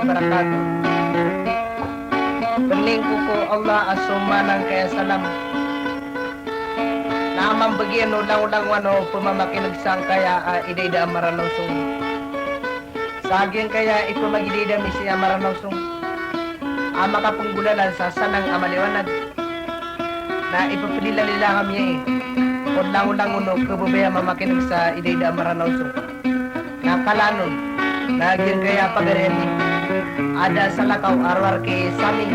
wabarakatuh. Bening ko Allah asumanang kaya salam. Namang bagian ulang-ulang wano pumamakilagsang kaya idida maranong sung. Saging kaya ipumagidida misiya maranong sung. Makapunggulalan sa sanang amaliwanag. Na ipapililan nila kami ulang-ulang uno kabubaya mamakinig sa idida maranong sung. Nakalanon. Nagyan kaya pagaremi. Ada sa lakaw arwar kay saming.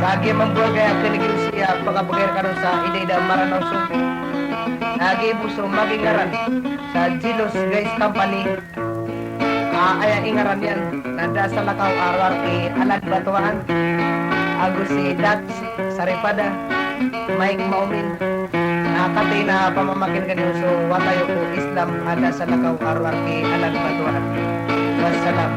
Sagi membuat gaya kenegil siya pagkabagay karon sa ida-ida maranaw so. Nagi buso magingaran sa Jilos Guys Company. Aya ingaran yan. Nanda sa lakaw arwar kay Alan Batuan. Agus si Dats Saripada. Mike Maumin. Nakatay na pamamakin kanyo so watayo ko Islam ada sa lakaw arwar kay Alan Batuan. Wassalam.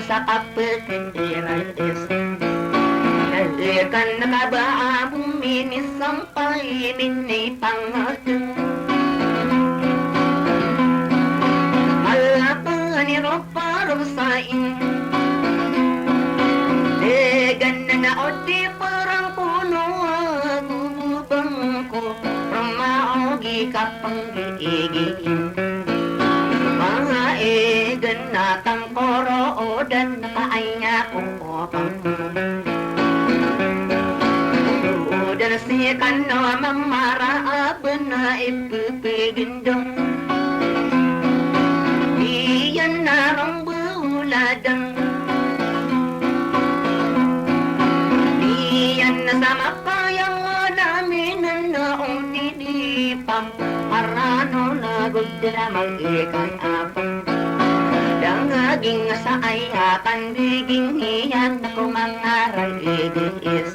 Sa kapatid kan nakabaa bumini sampai minni pangatu saing Legan na o di parang puno Gubang ko Rumaogi kapang giiging Mga egan na tangkoro O dan nakaanya ko pang Udan si kano mamara na ipipigindong Iyan narong buladang Sama kayang namin na noong tinipang Parano na gudra mag-ikan apang Dangaging sa ayakan Biging iyan ako mangaral igis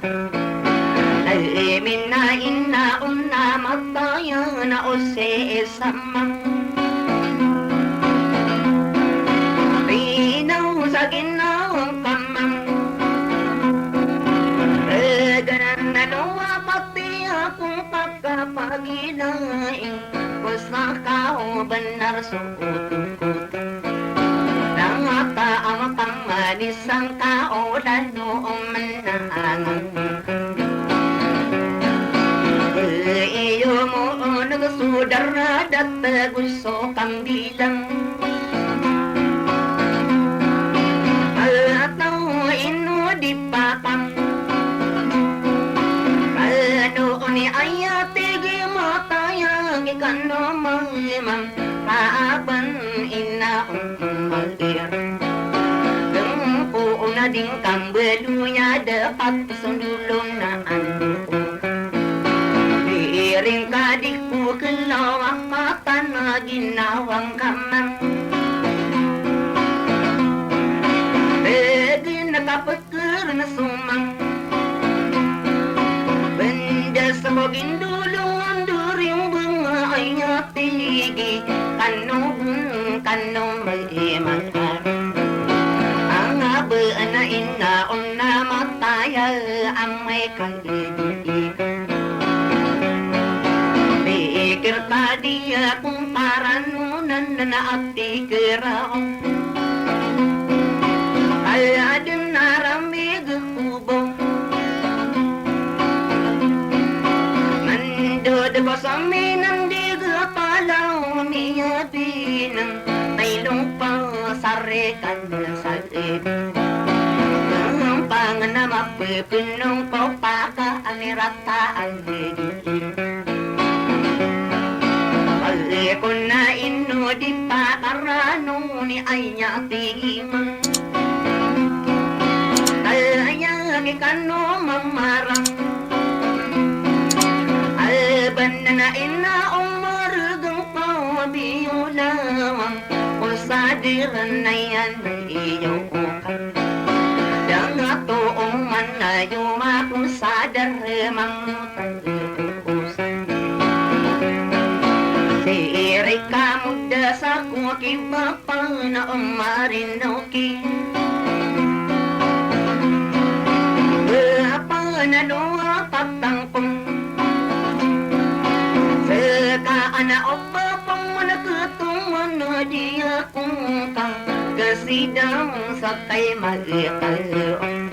Naimin na inaon na magbayang na o si isamang Pinaw sa ginawang kamang Naluwa pati akong pagkapaginaing Basta kao benar suutong-utong Nangata ang pangmanis ang kao Lanoong manangang Iyo mo nagsudar at gusto kang bilang At ino di pa kang ni ayatigi matayang ikano mamang kaaban inaong magir Gempo na ding kang belunya dapat sundulong na ando Biring kadikku kelawak mata na ginawang kamang Begi nakapekir na sumang Sabagin dulungan during bunga ay natigi Kanong mag-imakan Ang abaan na inaon na mataya Ang may kaligigan Pikir tadi akong paranunan na naatikiraw Kaya din naramig kubong Diba sa minang diga palaw niya binang May lumpang sarekan sa ibig Ang pangan na mapipinong papaka Ang irata ang higit Pali ko na ino di pa karano ni ay niya tingimang Kaya kano mamarang na inaong marugang pawabiyulawang Kung sadiran na yan ng iyong ukang Dangatoong man na yuma kung sadaremang tag-uusang Si Erika muda sa kukiba pa na umarinoki Berapa na luwa patangpong Ana opa pang managutong na dia kung kang kasidang sa tay mag-ikalong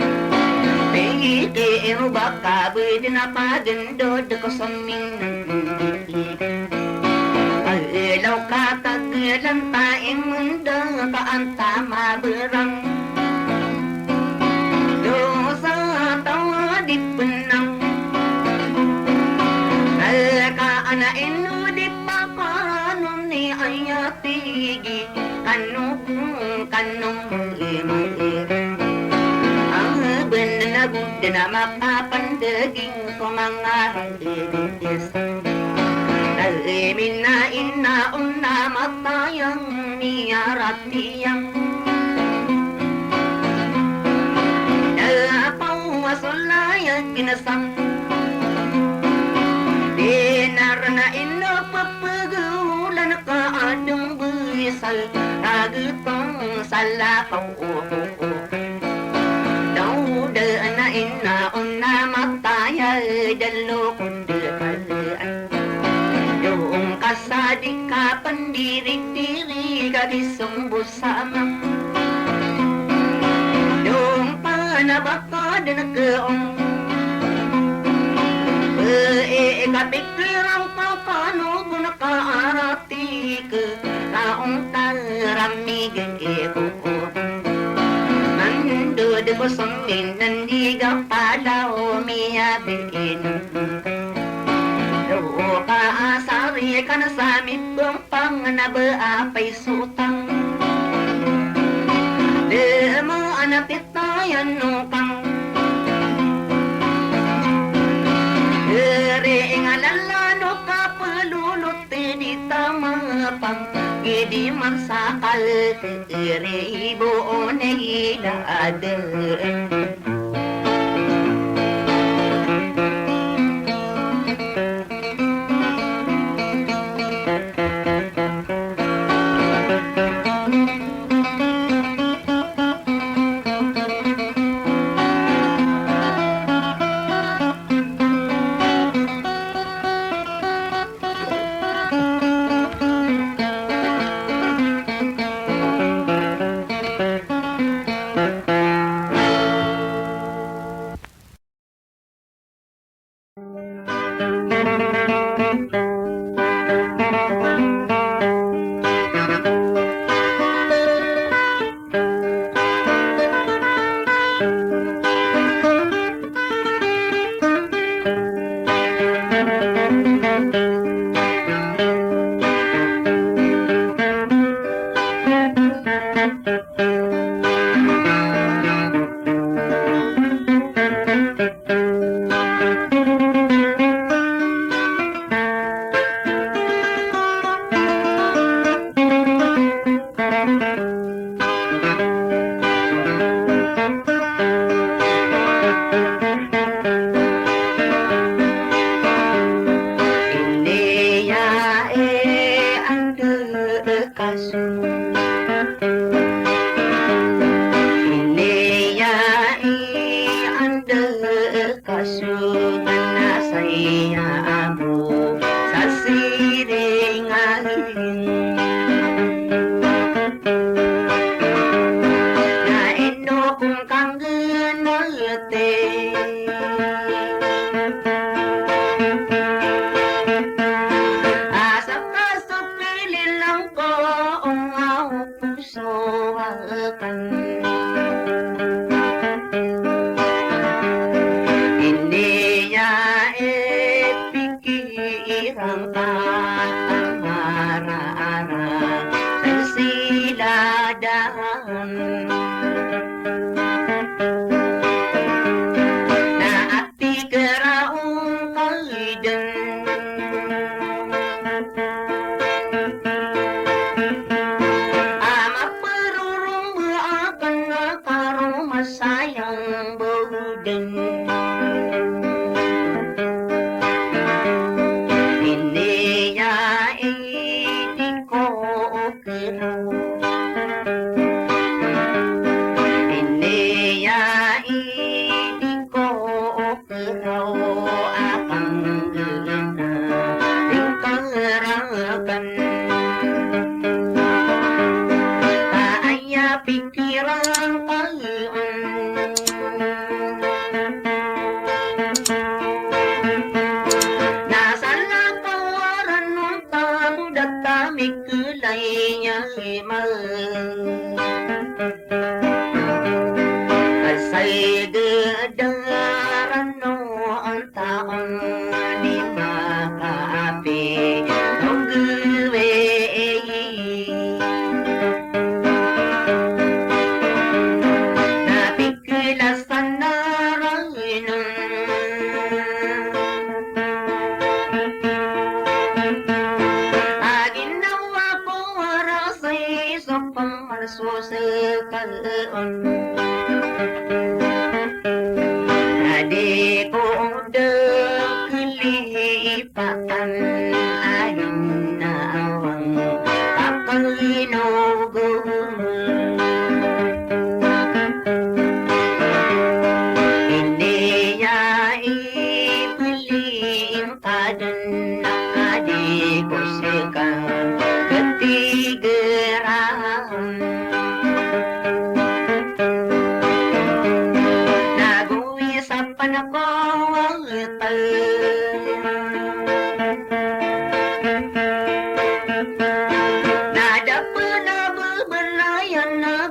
Pihiti mo baka budi na pagandod ko sa minang Al-ilaw ka taglan taing mundo ka ang tama berang Dosa tawa di penang Ana ino di pa paano ni ayatigi kanong limang Ang benar na gunda na mapapandaging kumangarang ibigis Nalimin na inaon na matayang niyaratiyang Nalapaw wasulayan ginasang Dinarana ina papagalan ka adong bisal Agutong salapaw Dauda na ina una mataya Dalo kundi kalaan Yung kasadik ka pandirik-diri Kagisong busamang nagkaong kapikirang papano ko nakaarati ka taong taramigin ko nandod ko sangin nandiga palaw miyabin do ka asari ka na samit kong pang nabaapay sutang de mo anapit tayan no kang Ringalalano ka palulot di tamapang Idi man sakal ibo o nilada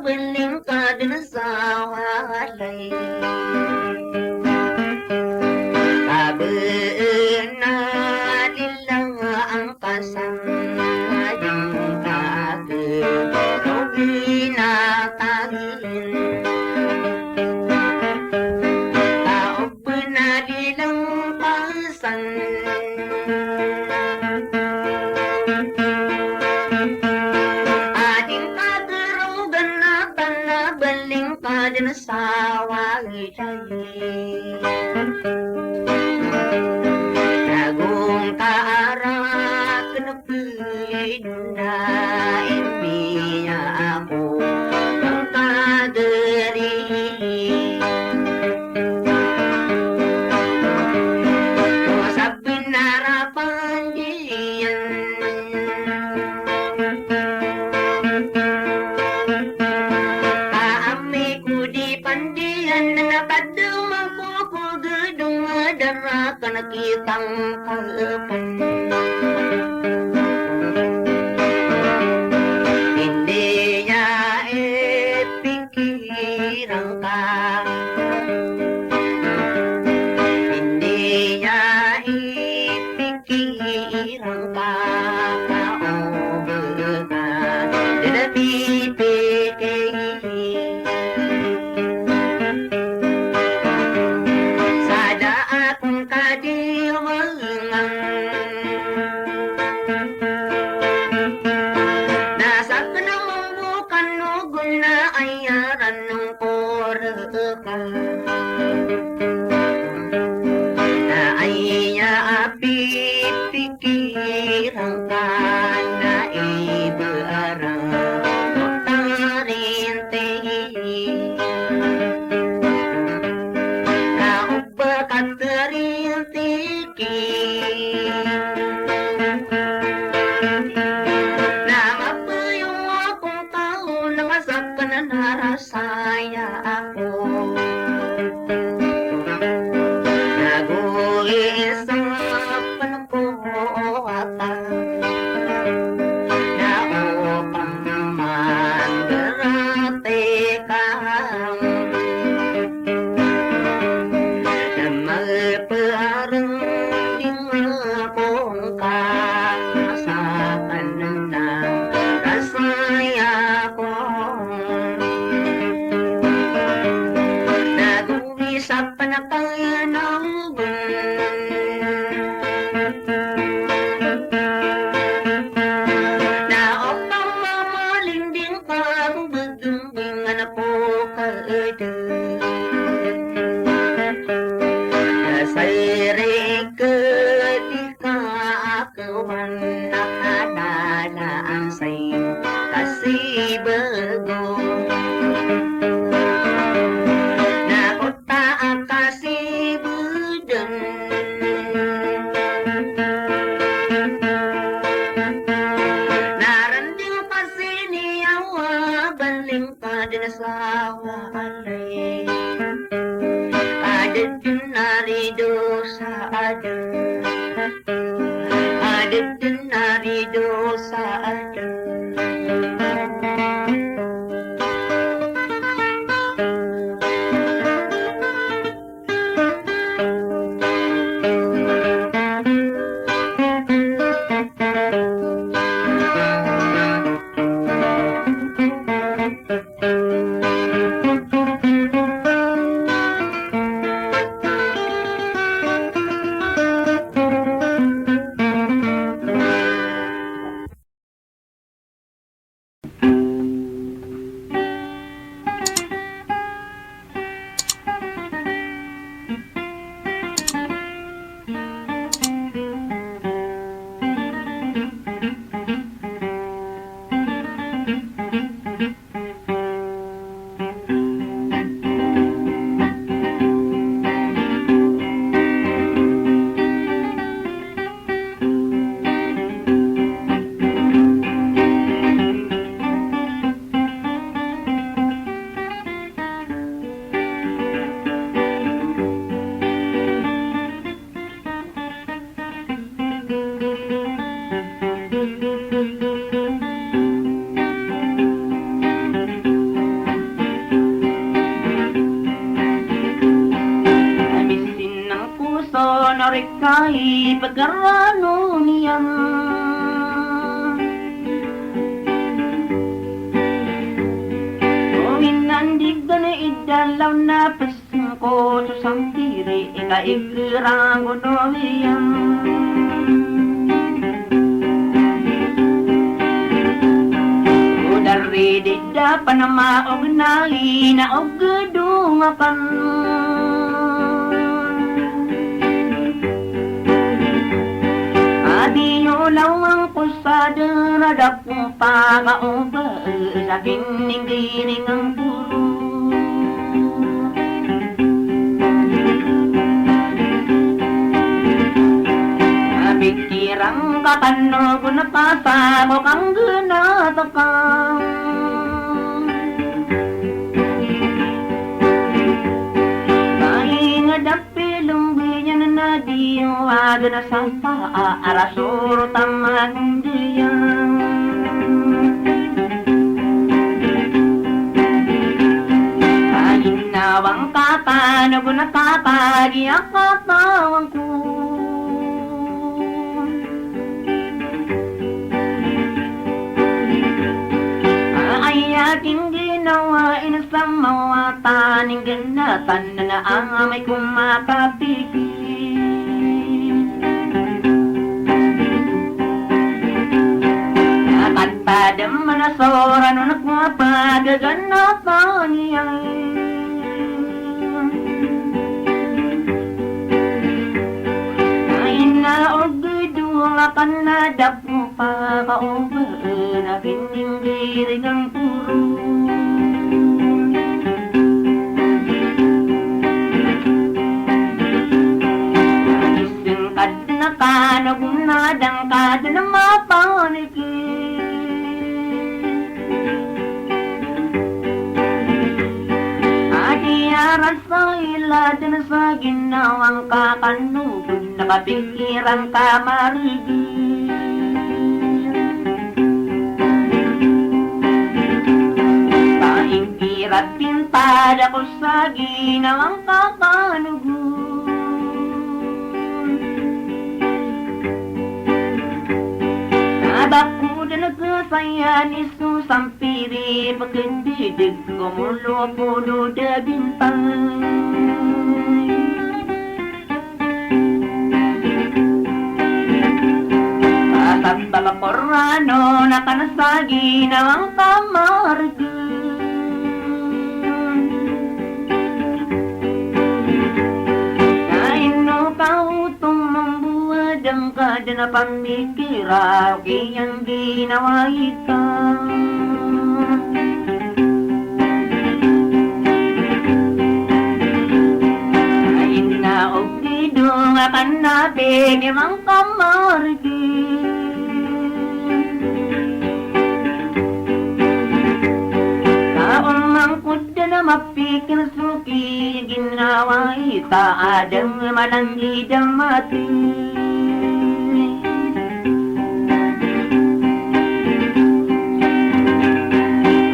beling ka din sa walay. Kabeena nilang ang kasayang kakero ginatagin. Kaob na nilang pasan. Ating kagerugan na panabaling pa din sa walay. Nagong kaarak na pilid na imiya ako ng kaderi. O sa pinarapan diyan, kaami ko di pandiyan na napadumang ko gedung adara ka nakitang kalapan. Hindi niya pikiran ka, hindi niya pikiran ka, kaobe ka, dinapipikay. Sada akong kadiwangan, nasa kanamang bukan nugon na ayaran ng koreka. Na ayya pipikiran ka na ibaara tarinti. Kaupa katarintiki, na mapayong akong tao na masakan na narasaya ako. Nag-uisapan ko ata na upang mandarate ka, na magparang din akong kasakan na rasaya ko. Nag-uwisap pa na tayo ng na upang mamalinding ka kung bagumbingan ako kaeda. Nasairig ka di ka akawan, nakadala ang sa'yo kasi bago. Napunta ang kasi budan, naranding kasi niyawa, baling pa din sa walay. Adat din narido sa ada, adat din narido sa ada. tarik kay pagkarano niya. Nandig na idalaw na pasang ko sa sampiri ikaikirang ko doon. Udari di dapat na maog na inaog gedungapan. Adi ulawang kusada na dapong pagaoba sa kiningiring ang puro. Pikirang katano ko na pasabok ang ginatakang. Kaingad ang pilunggi niya na nadiwag na sa paarasuro tamang diyan. Kainawang katano ko na kapagi ang katawang ko. Aking ginawa sa mga taning ganatan na ang may kumakapigil. Nakatadam na sora no nakapagaganatan niya. Nainaog dulakan na dapo pa kauba na pininggiring ang puro. Isang kad na kanagunadang kad na mapanikit. Adiyaran sa ilad na sa ginawang kakanugod nakapikirang kamarigid. Paingkirat pintada ko sa ginawang kakanugod. Nabakuda nagkasayan isus ang piri pagkandidig kumulo puno da bintang. At balaporano na kanasagi na ang kamargan. Kaino kautong mambuad ang kada na pamikira kiyang ginawa ika. Kaina o gidong akan natin imang kamargan. Mapikir suki ginawa ita adang malangi damati.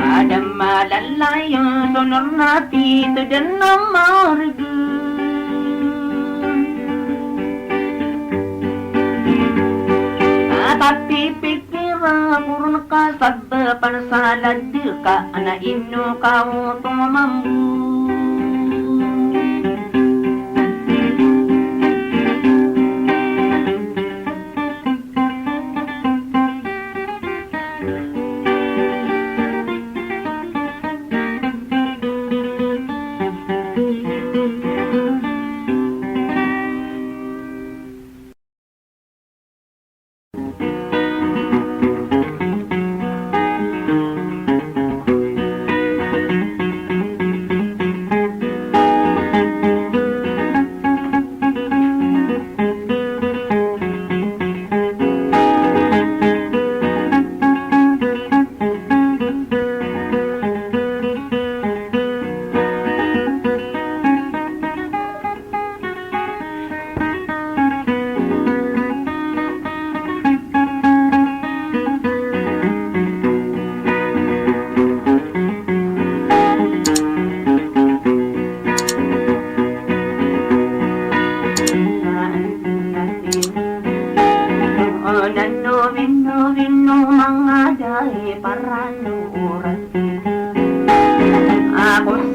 Adam malalayo sonor nati tudan na marga. Tapi pikira purun ka sabba pansalad ka ana ino ka tumamambu.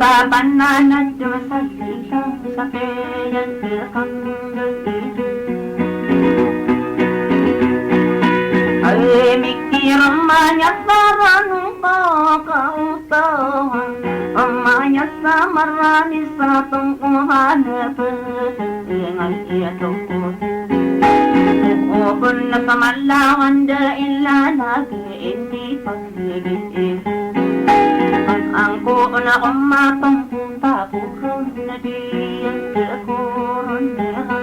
sa pananan sa isang sakiyan kang ay mikirang manyat maranong kakautawa manyat sa marani sa tungkuhan pengal ito ko upon na sa malawan dahil hindi pagiging ang ko na umatong punta kurun na diyan kurun na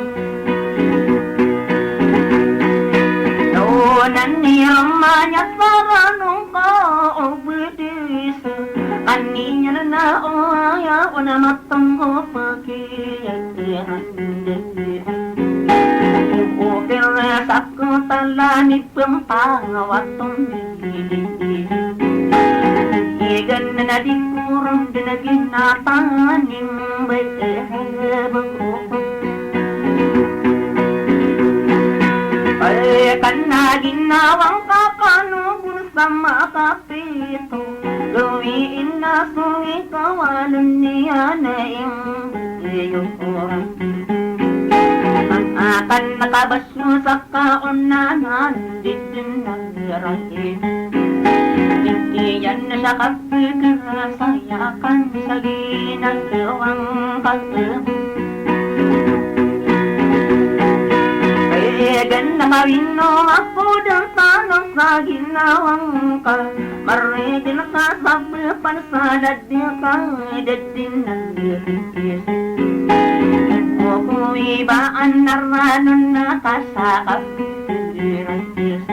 noon niya manya saranong ka obedis kaninya na oya na matang ko pakiyan upir sa ko talani pampangawatong igan na di kurang dinaginapaning bayabang ay kanaginawang kakanubun sa makapito gawiin na sungikawalan niya na iyong kurang akan nakabasyo sa kaunanan din nagirahin iyan na siya kapigirasayakan sa ginagawang kagawang kaigan na marino ako ng tanong sa ginawang ka marigin ka sa pansalad niya ka dadin ng diris kung ibaan na ranon na kasakap diris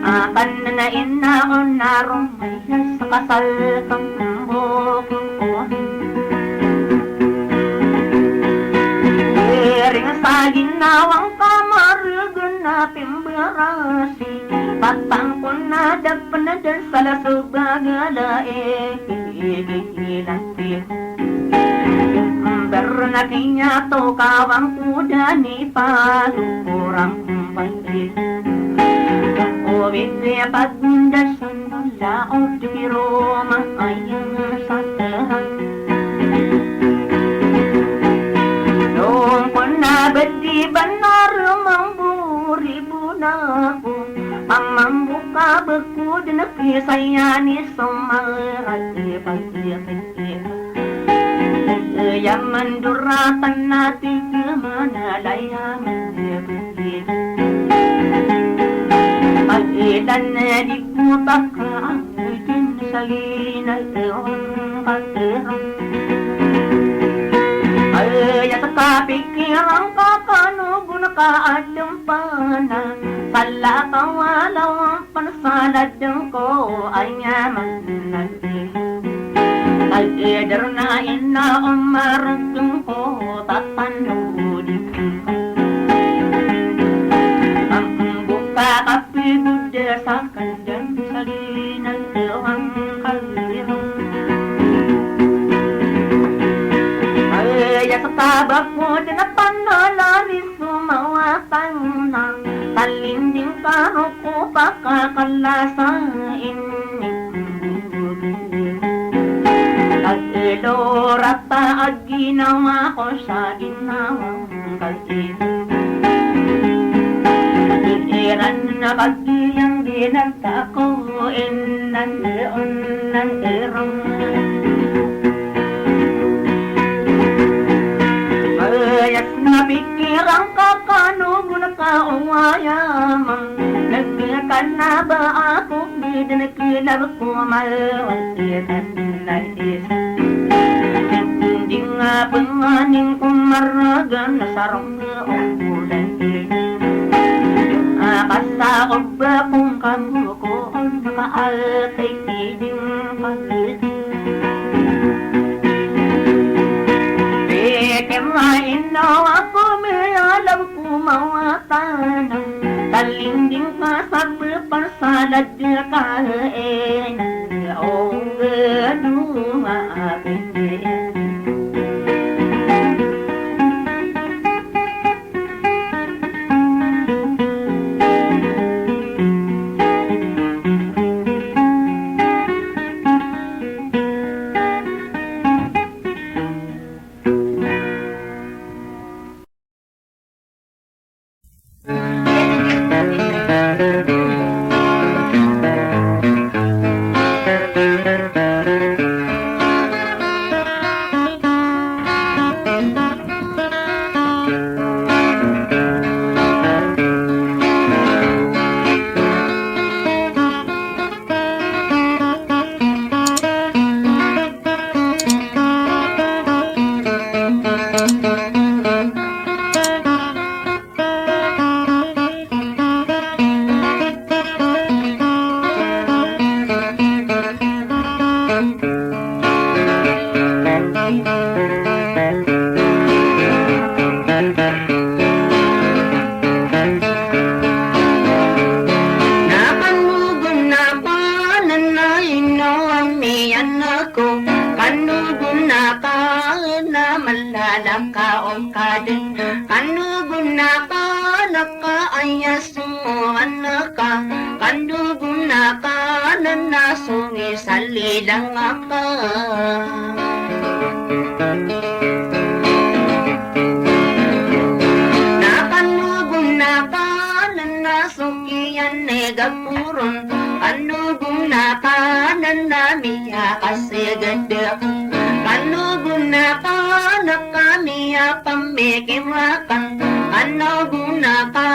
akan na inaon na rumaya sa kasal kang bukong ring sa ginawang kamarigan na pimbirasi patang ko na dapan na dyan sa lasubagala ikikilanti pero na kanya to kawang kuda ni palurang kumbalik Ovide pagdasan mula o dikiro maayang sa tahan noong ko na badi ba narumang buribo na ako pamambuka baku din nakisaya ni sumarati pagkikikik yaman duratan natin manalaya manibigit pag-ilan na di putak ka ang itin sa ginagawang katirang ay at kapikirang kakanugo na kaadampanan pala kawalaw ang panasalad ko ay nyaman natin al-idar na ina umaragong ko tatanudin ang buka kapigod sa kandang sa ginagawang kalirang ay sa tabak mo din na panalani sumawatan na talinding karo ko pakakalasain Lorata at ginawa ko sa ginawang kalin iran na pagdiyang ginagta ko inan leon ng erong ayat na pikirang kakanugo na kaungayamang nagkakan na ba ako bidinakilab ko malawasitan na isa hindi nga panganing kumaragan na sarong ulan kasakob ba kung kamuko ang nakaalkay tiding kalit bekemain na ako may alam kumawatan talinding kasabi pansalad kain o gano'n maapin ako kanuguna ka na malalaka o kadin kanuguna ka nakaayas mo anaka kanuguna ka na nasungi salilang aka nakanuguna ka na nasukiyan negapurun kanuguna ka na namiya kasi ganda kanuguna ka na kamiya pamikirakan kanuguna ka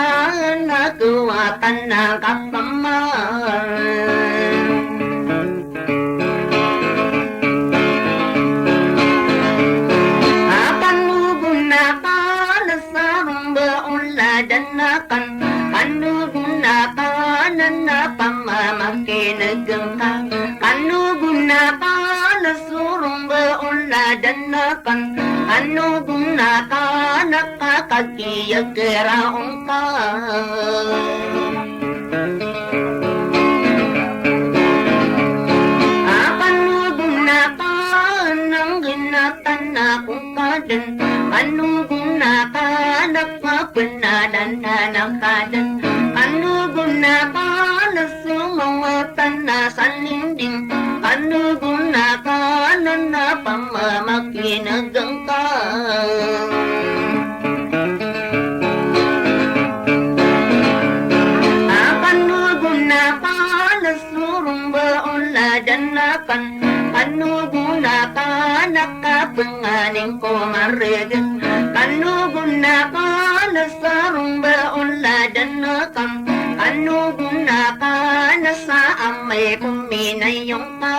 na kuwatan na kapamar kanuguna ka na sarang bauladan na kanuguna ka na napamamakinagam ka kanuguna ka na surong bauladan na kanuguna ka nakakakiyagkaraong ka kanuguna ka nang ginatan na kung kadan kanuguna ka nakapanadan na nakadan kanuguna ka na sumawatan na salinding kanuguna ka na napamamakinagam ka kanuguna ka na surong bauladan na kanuguna ka nakapanganing ko marigan kanuguna ka na sarong bauladan na kanuguna ka na sa amay kuminayong ka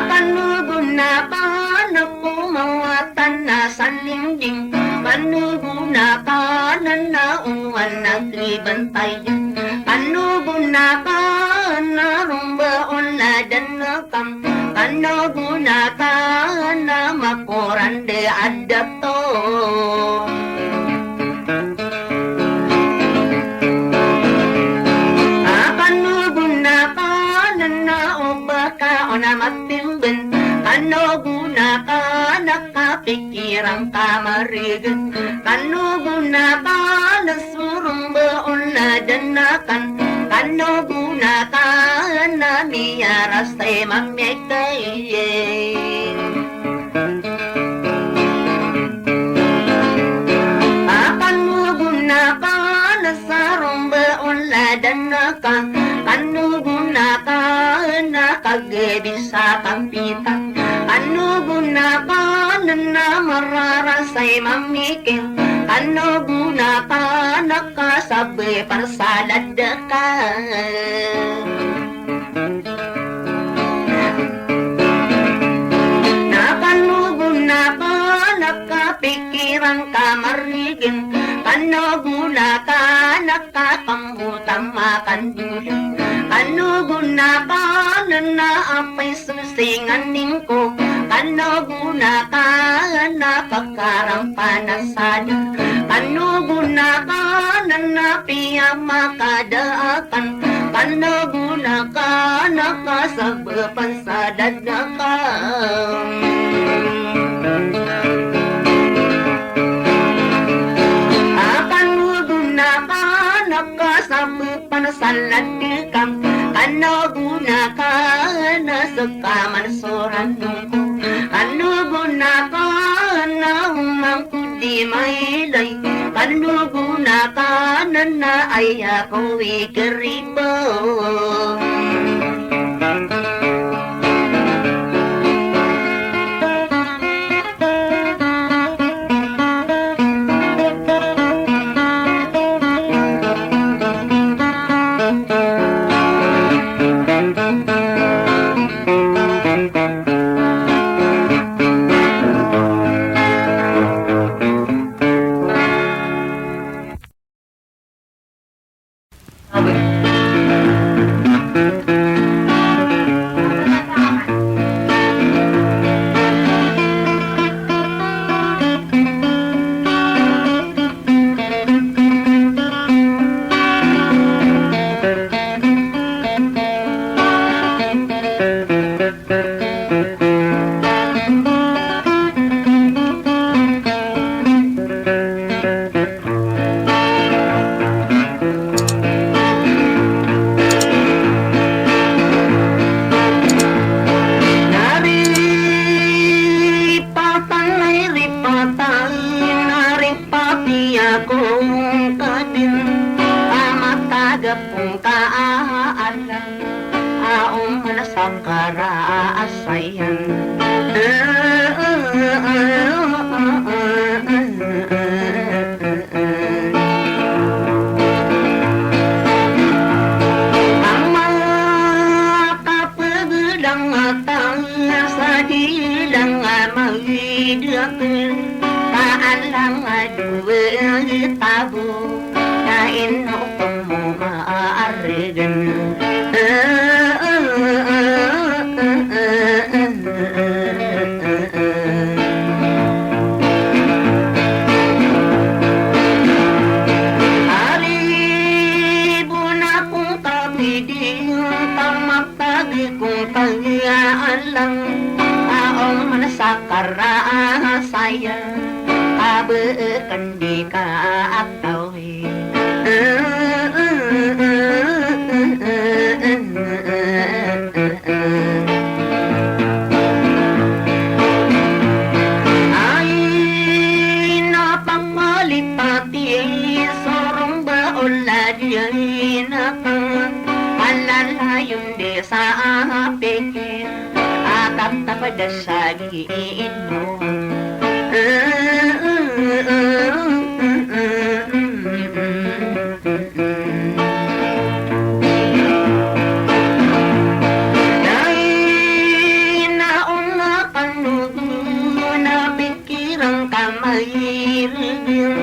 kanuguna ka na kumawatan na salinding kanuguna ka na nauwan nagribantay kanuguna ka na rumbauladan na kanuguna ka na makurande adato kanuguna ka na nauba ka o na matimbin kanuguna ka nakapikirang kamarigan kanuguna ka na surong bauladan na kanuguna ka na miyaras tay mamyagtay kanuguna ka na sarong bauladan na kanuguna ka na kagibisa kampitan kanuguna ka na namararasay mamikil kanuguna ka nakasabi parsalad ka kanuguna ka nakapikirang kamarigin kanuguna ka nakapangutang makandulan kanuguna ka na naapay susinganing ko kanuguna ka napakarang panasada kanuguna ka na napiyamakadaakan kanuguna ka nakasabapan sa dadakan kanuguna ka nakasabapan sa ladikang kanuguna ka nasakaman soran nungko kanuguna ka na umangkudi mailay kanuguna ka na naaya ko ikaribo agapong kaalang aong manasakara asayan ang mga kapagdang atang sa dilang magidakil taan lang aduwe tabo na inokong mo maaarigan haribo na kung kapiding tamapagi kung tagyaan lang aong manasakara saya kabeekan di ka atawi ay napamalipati sorong bauladiay nakang alalayon di sa pikir akap tapadasagi mo dahil naong nakanugo na pikirang kamayirigin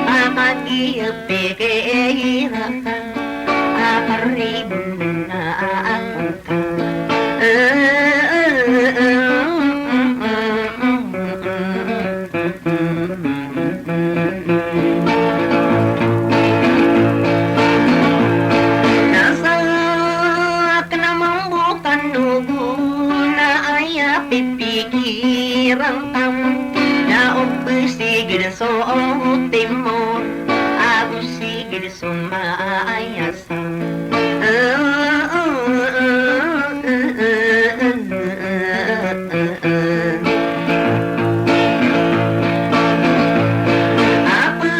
akagiyapikihirakan akaribon na aangkan pipikirang tam na ubusigil so timor abusigil so maayasang apa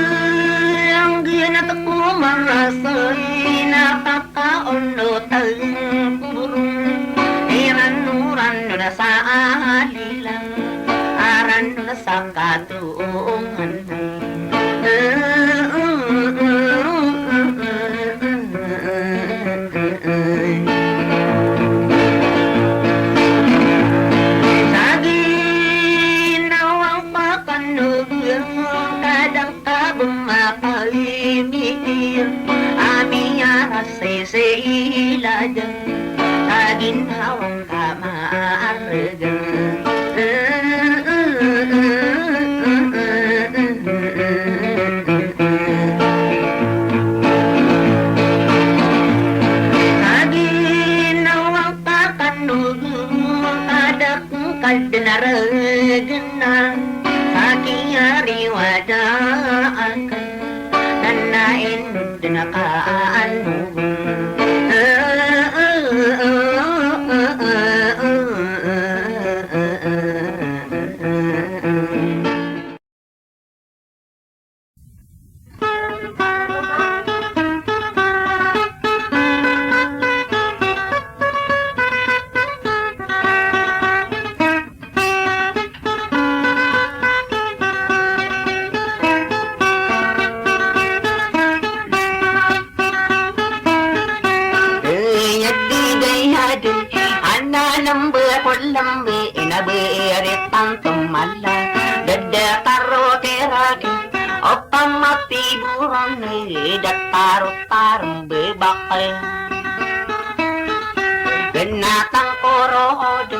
ang ginat ko marasay napakaunod ang kurong iranuran na sa alilang aran na sa katuungan sa ginawang pakanugang kadang kabumakalimikir aming arasay-sayladan ginhawang kamaaragan sa ginawang pakanugang kadakong kaldanaragan na sa kiyariwadaan ka nanain na kaanugang lambe inaberitang tumala dada karo keraki opamati burang ni dataro-tarong bebakal binatang korodo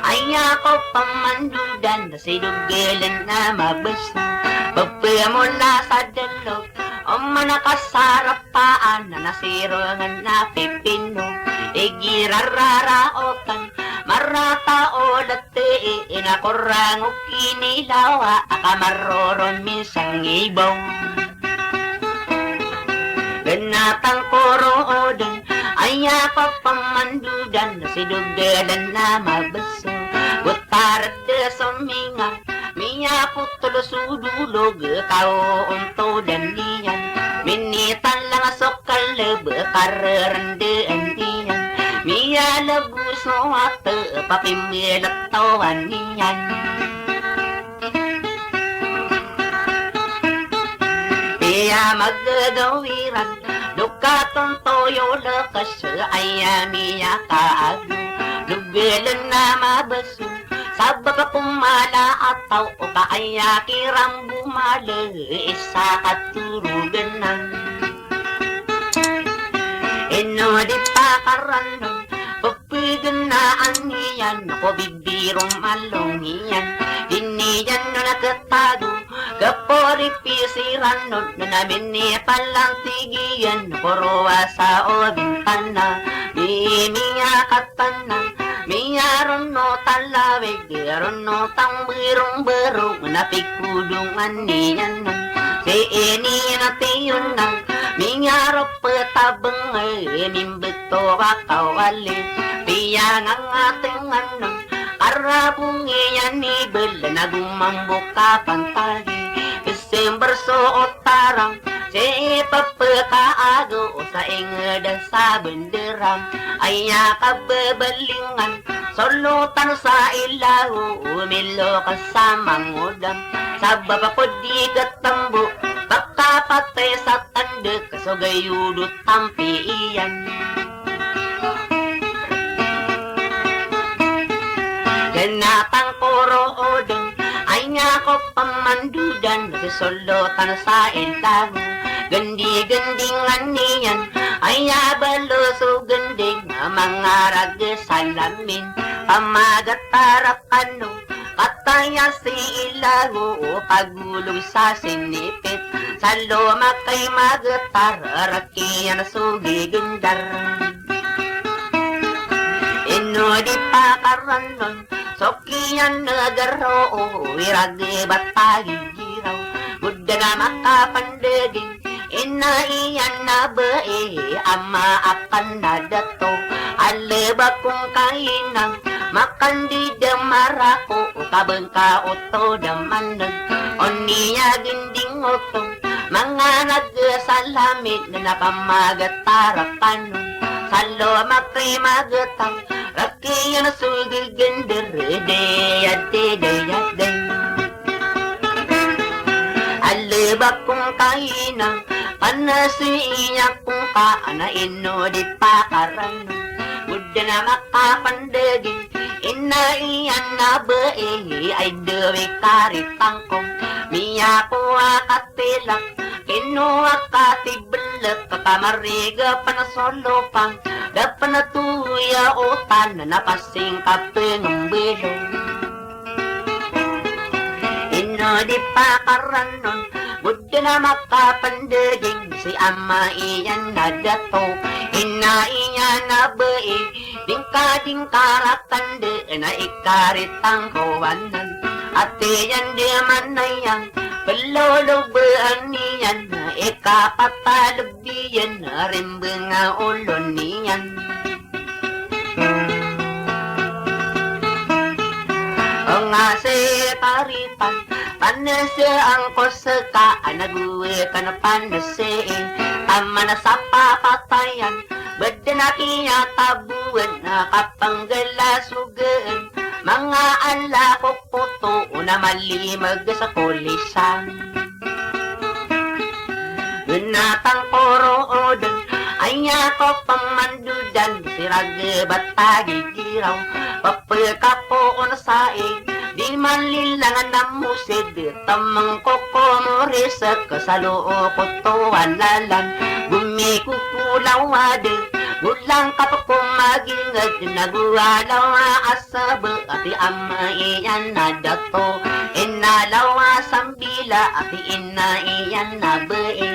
ayako pamandudan sidugilan na mabasa pagpamula sa dalog o manakasarapaan na nasirongan na pipino igirararaotan marata o dati inakurang o kinilawa akamaroron minsang ibaw binatang koroodon ayako pamandudan sidugilan na mabasa gutarat de suminga miya putulo sudulog kao unto dan niyan minitan lang sokal bekarrendean niyan Mia lagu soate papimilat tawan niyan Pia maggawiran Dukaton toyo lekas ayamiya kaagu Lugelan na mabasu Sabab kumala ataw o kaaya kirang bumala Isa katurugan ng Ino di pakarano Papigan na aniyan Ako bibirong malongiyan Iniyan no nakatago Kapori pisiran no namin ni palang tigiyan Porowa sa o bintana Mimiya katana Miyaron no talawig Ron no tang birong-birong Napikudungan niyan nun Si ini na tiyon nang Miyarap petabeng Nimbeto bakawali Piya ng ating anong Karabungi yan ibel Nagumang buka pantagi Desember suot tarang Si papakaago Sa ingeda sa benderang Aya kabebalingan Solutan sa ilaw Umilo ka sa mangudam Sa babapod di katambo Baka patay sa tanda Kasugayudot tampi iyan Ganatang puro odong Ay nga ko pamandudan Solutan sa ilaw Gandi-gandingan niyan Ay abalo so ganding Mga raga salamin Pamagat-tarap ano Kataya si ilago Pagulong sa sinipit Sa loma kay magatar Rakiyan sugi gundar Ino di pakaranon Sokiyan nagaro Iragi batagi giraw Buddha na makapandaging Inaiyan na bae Ama akan na dato Aleba kong kainang Makandida marako Kabengka oto damanag Oniya ginding otong Mga nagsalamit Na napamagatarakan Salo makay magatang Rakiyan sugil gender Deyate deyate Aleba kong kainang Panasiya kong kaana ino di pakarano Buddha na makapandaging Inaiyan na bae Ay dewi karitangkong Miya ko akatilang Kinuha katibelak Kakamariga panasolopang Dapanatuya utan Na napasing kapingambilong Ino di pakaranon Buddha na makapandaging Si ama iyan na dato Inaiyan na bae Dingka-dingka ratande Na ikaritang kawanan Ate yan di manayang Palolobaan niyan Na ikapatalabiyan Na rimbe nga ulo niyan Ang ase taritan Panase ang koseka Anaguwe ka na panase Tama na sa papatayan Bada na kinatabuan Nakapanggala sugaan Mga ala ko puto Na malimag sa kulisan Gunatang poro odang Ay ako pamandudan Sirage batagi giraw Papilka po na saing Di malilangan na musid Tamang koko morisak Kasaloo ko to alalan Gumikukulaw ade Gulang kapag kumagingad Nagualaw asaba Ati ama iyan na dato Inalaw asambila Ati ina iyan na bae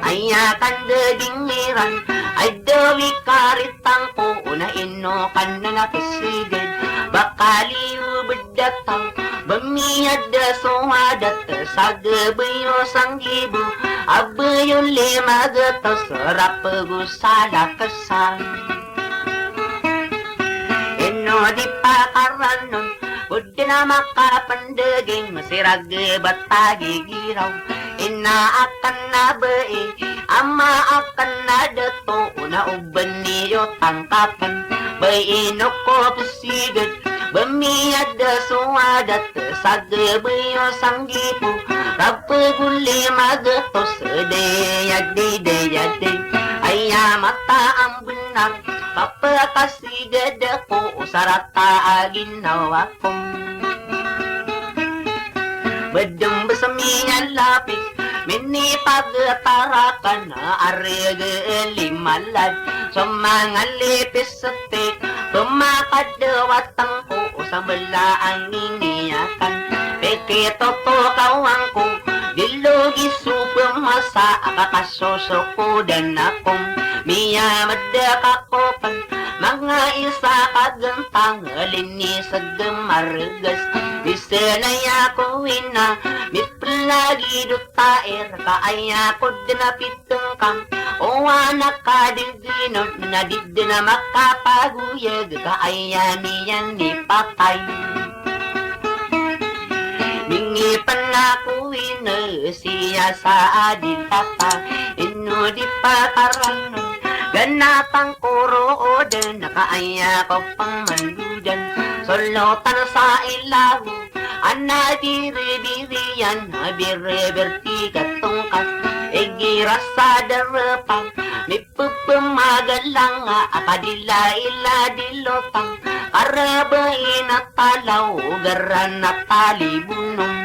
Ayakan dadingiran Ay dawi karitang po Una ino ka na nakisigid Bakaliw bedatang Bamiyad da suhadat Sa gabayo sang ibu Abayo lima gato Sarap pagusala kasal Ino di pakaranon Buddha na makapandaging Masirag batagi giraw ina akan na bae, ama akan na dato, una uban niyo tangkapan, bae no ko pusigad, bamiyad da suwadat, sagbayo sanggipo, kapaguli magatos, deyad aya mata ang benar, kapakasigad ako, sarata aginawa ko. Badang basamihan lapis, mini pagtarakan na arega limalad, sa mga lipis sa tik, kumakadawatang ko, sa balaang iniyakan, pekito to kawang ko, dilugi supamasa, akakasoso dan akong, miya madakakopan, mga isa kagantang, alinis sa gamargas, bisanaya ko ina, miplagi dutaer, kaaya ko dinapitong kam, o anak ka dinginot, nadid na makapaguyag, kaaya niyan ni patay. Mingi panako ina, siya sa adil tata, ino di patarano, ganapang kuro o den, nakaaya ko pang mandudan, solotan sa ilaw, ana diri-diriyan, bire-berti katungkas, igira sa darapang, mipupumagalang, akadila-ila dilotang, karabain at talaw, garan at talibunong.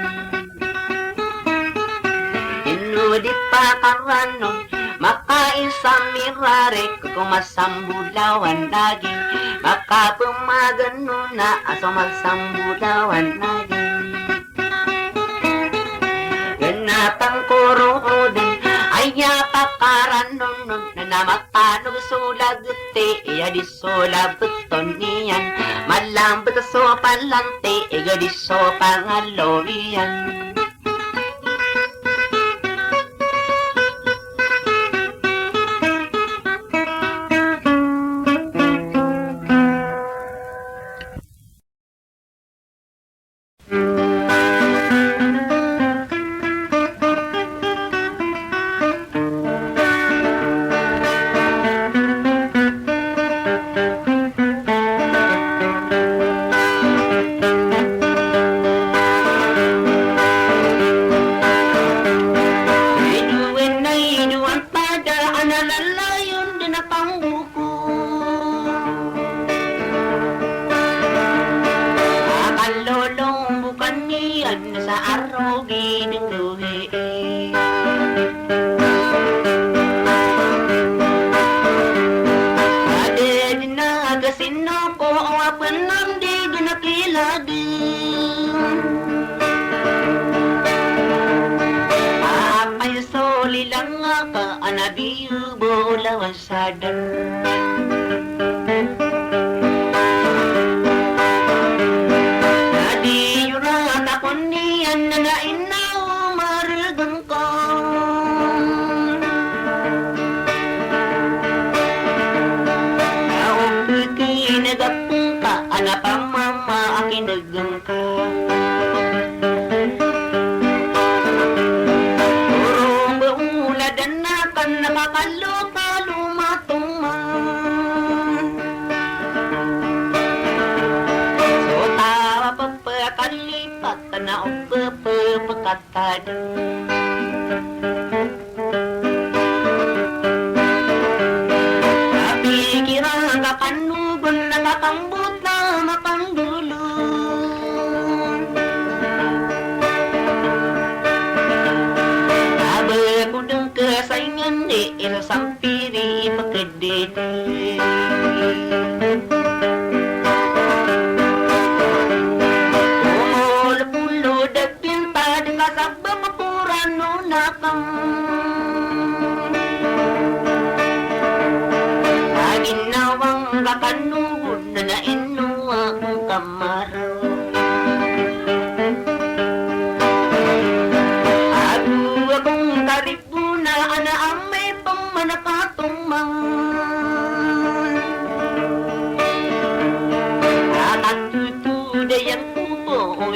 Inudi pa karanon, makaisa mirare, kumasambulawan daging, makapumagano na, aso masambulawan daging. Ganapang kurudin, aya kakaranon, nanamatanog sulagte, iya di sulabuton niyan, malambot so palante, iya di so pangalovian.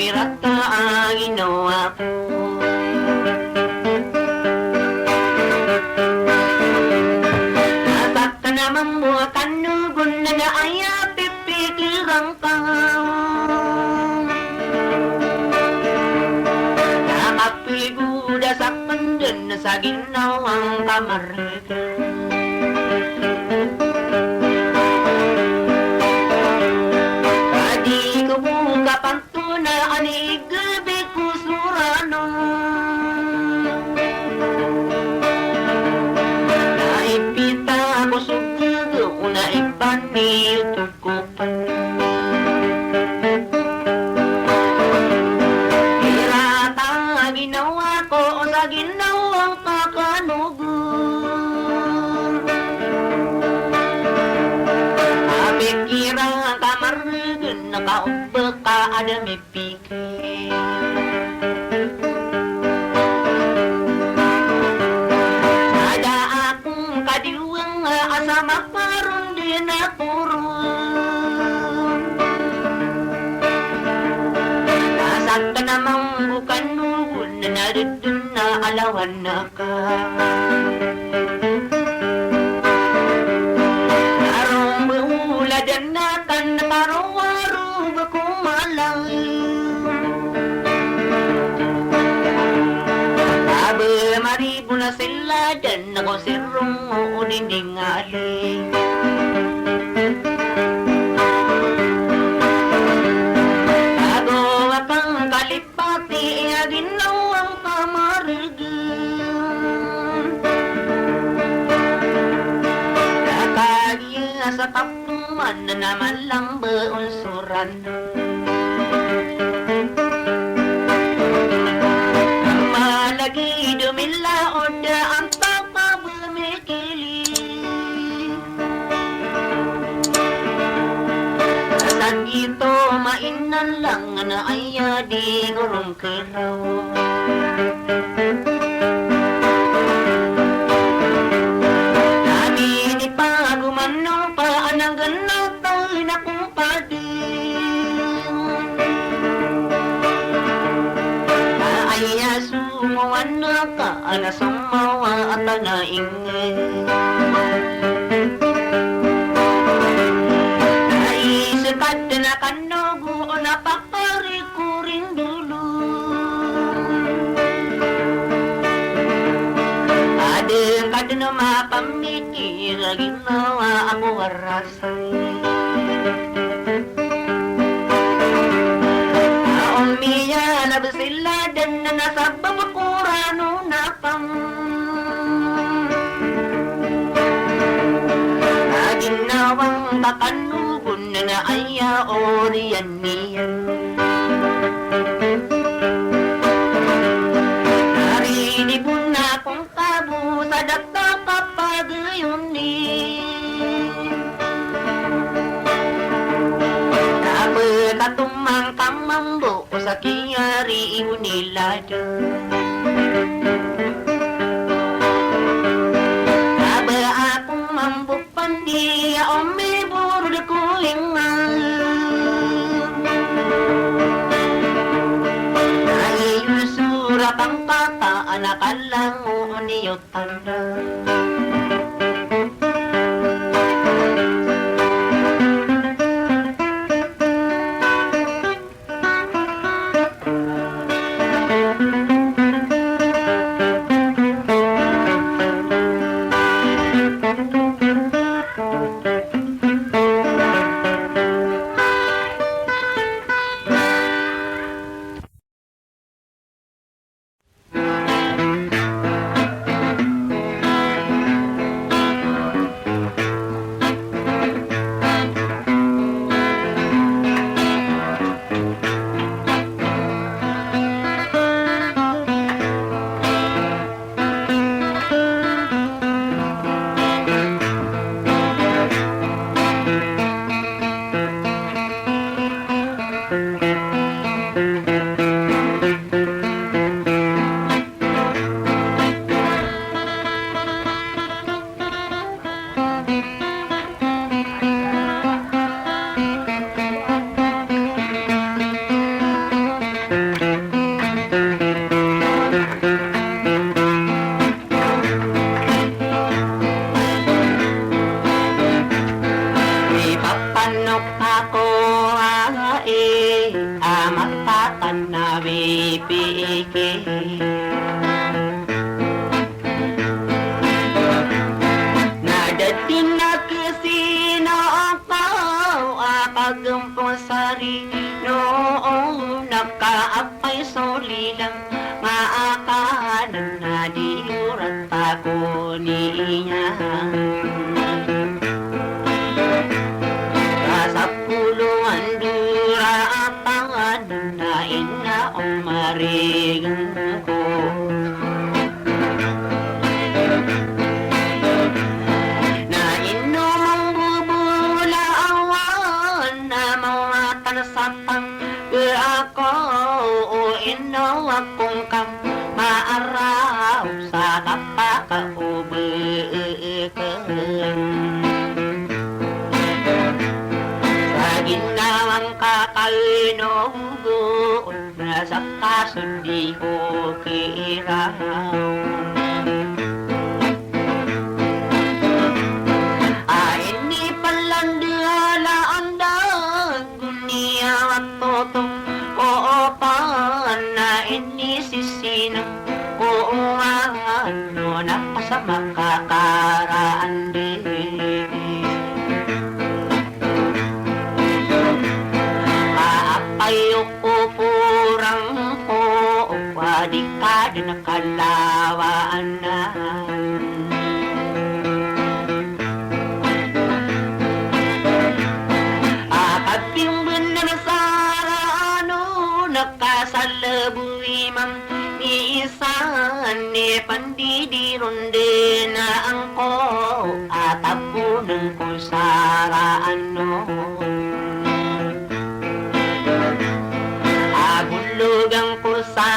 wirata ang ginawa ko. sa ginawang kamarga. Adi ko buka pantuna ani gabi ko surano. Naipita ko sugago na ipani tukupan. Hirata ginawa ko sa ginawang kakanugon. Apikirang kamargan nakaubba ka adami pikir. Ada akong kadiwang asama paron din napuron. Nasaan ka namang bukan nugon na naridun na alawan na ka. Narong buuladan na kan parong-warong kumalang. Sabi maribo na sila dan ako sirong unindingali. Bago akang kalipati ginawang kamargan. Kakagya sa kapuman na naman lang beunsuran. Malagi dumilaod ang pagpabumikili. Saan ito mainan lang na aya di gurong kiraw. Nami ni pagumanong paanagan na tayo na kumpadin. Aya sumuwan na ka na sumawa at naingay. Naisakat na kanugo na pakari ko rin dulo. Adeng ka na mapamikir ginawa ako warasay. Umiya na basila dan na nasa babakurano na pang. Ginawang kakanugon na aya oriyan niyan. Narinibon na kong kabo sa dagta kapagayon ni. Katumang kamambo ko sa kiyari unilada. Aba akong mambo pandi umibur ko hingal. Naiusura kang kata anak alang uniyot tanda. niya. Sa puluhan dura apangan na ina umarigang ko. Na inumang bubula awan na mga tanasapang ako o ino akong kam maaraw sa kapakaubikan. Sa ginawang kakainugon na sa kasundi ko kiraw. Ini palandala andang dunia waktu na inisisina ko ano na sa makakaraan din. Kaapay ko purang ko wadi ka din nakalawaan na. Nakasalabuimang iisan ni pandidironde na angko at apunan ko saraan agulugang ko sa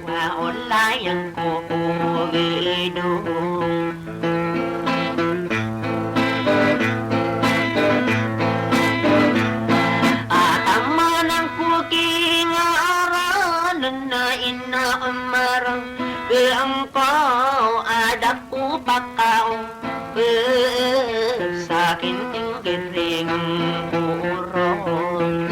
maulayan ko kugidong. Angkau ada ku pakau sakin tinggiring uron.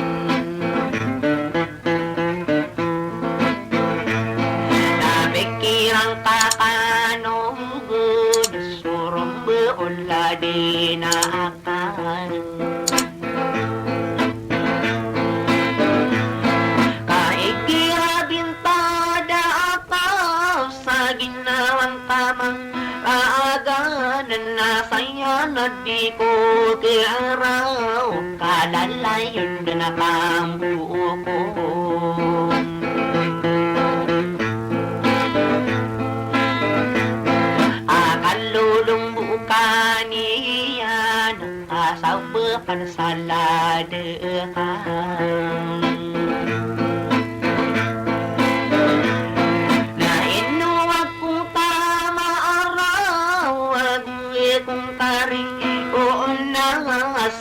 Nabikirang kakanunggu disuruh beula dinaakan. Ginawang tamang kaaganan na saya na di ko kiaraw kalalayon na nakambuo ko. Akalulong buka niya nakasawa pansaladakan. Kung taring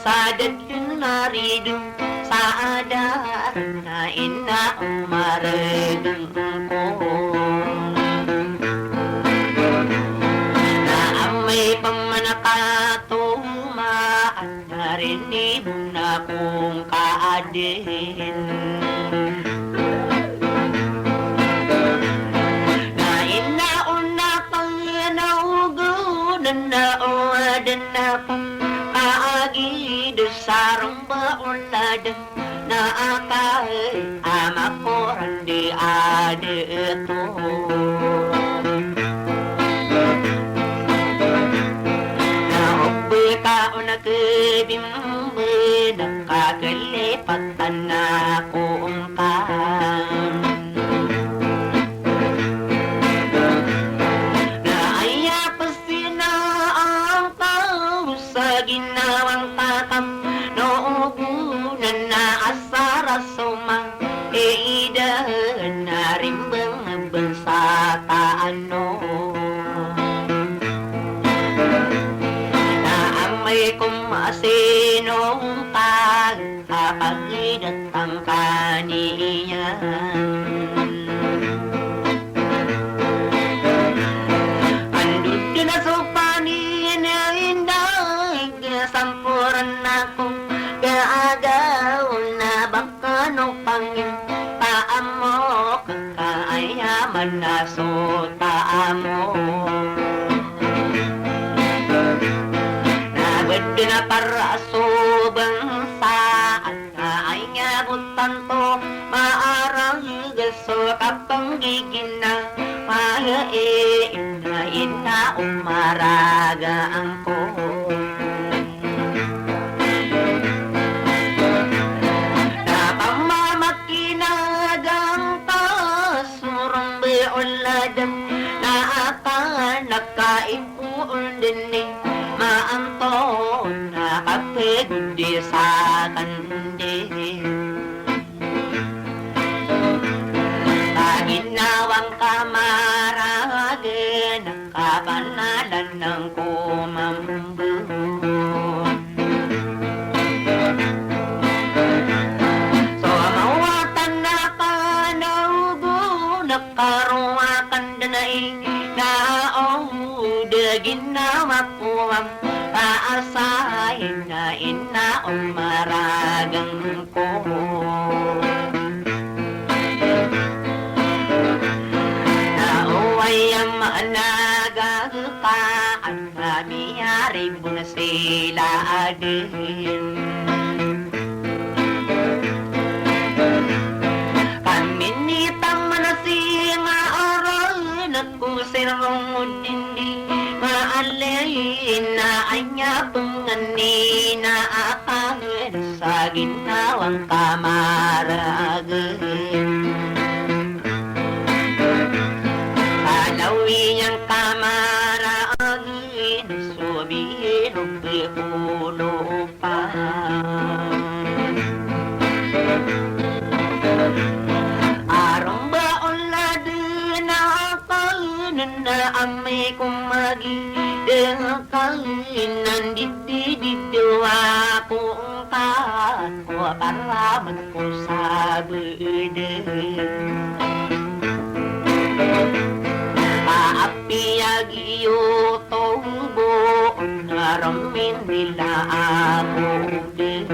sadad yun naridong sa adar na ina umaradong ko. Na amay pamanakatuma at narinig na kong kaadin. Na inauna pang naugunan na uwadan na pang kaagi sarang baulad na akay amakoran di ade ito. Naubay ka o nagibimbi nakakalipatan na kung kan. Naaya pa sina ang tao sa ginawang tatam noogunan na asara sumang eida na rimbang bansa taano. Na amay kumasinong pag kapagidatang kaniyan. Andun na sa panin na inday sampuran akong gaagaw na baka nung pangin taamo kakaayaman na so taamo. Nagod na para subang saan kaay nga butan to maarang gaso kapang gigina maae na gina umaraga ko. Napamamakinadang tasurong beoladam na akan nakaipuon din maanton nakapigdi sa kandi. Paginawang kamarage nakabanalan ng kumambun. So mawatan na kanaugo nakaruakan danaing naong ginawa ko ang paasahin na inaong maragang ko. Nauway ang maanaga ka ang mamiyari mo na sila adin. Kaminitang manasinga aral nagkusirong dindi maalay na anya pangani na akangin sa ginawang kamaragin. Kalawi ang kamaragin subihin o pipulo pa. Arong baon ladin na akain na amay kumagi dengkain nanditi-dito akong ko para magkusabidin. Paapiyag iyo tongbo naramin nila ako din.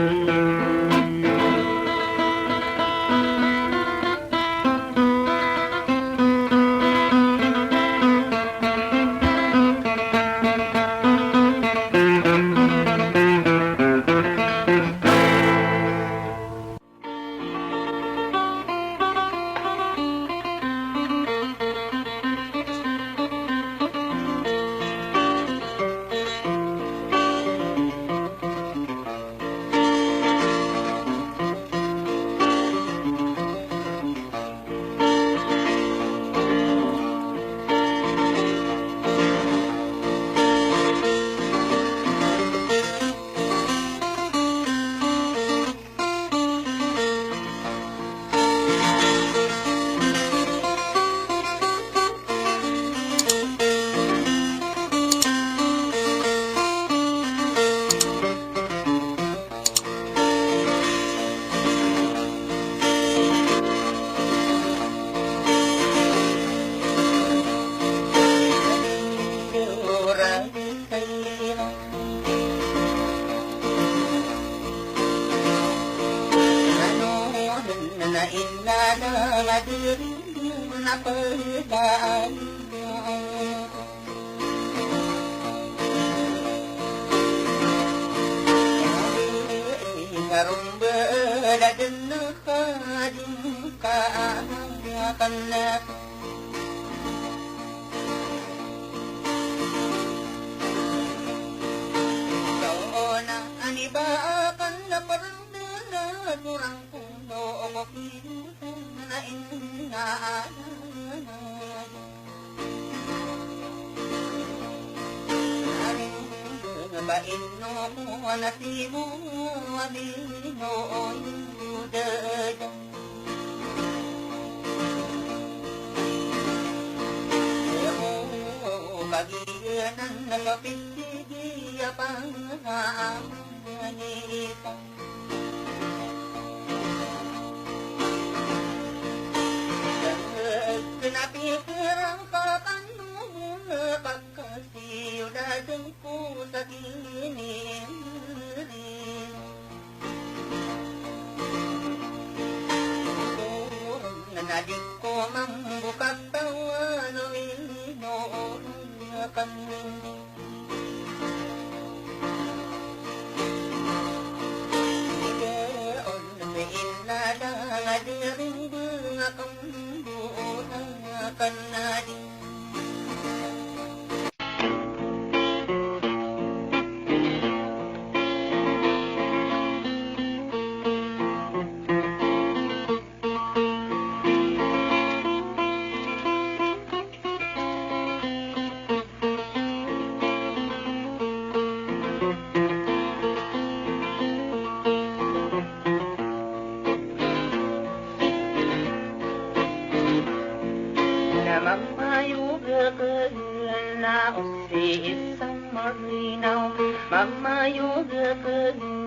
tao si isang marinaw mamayuga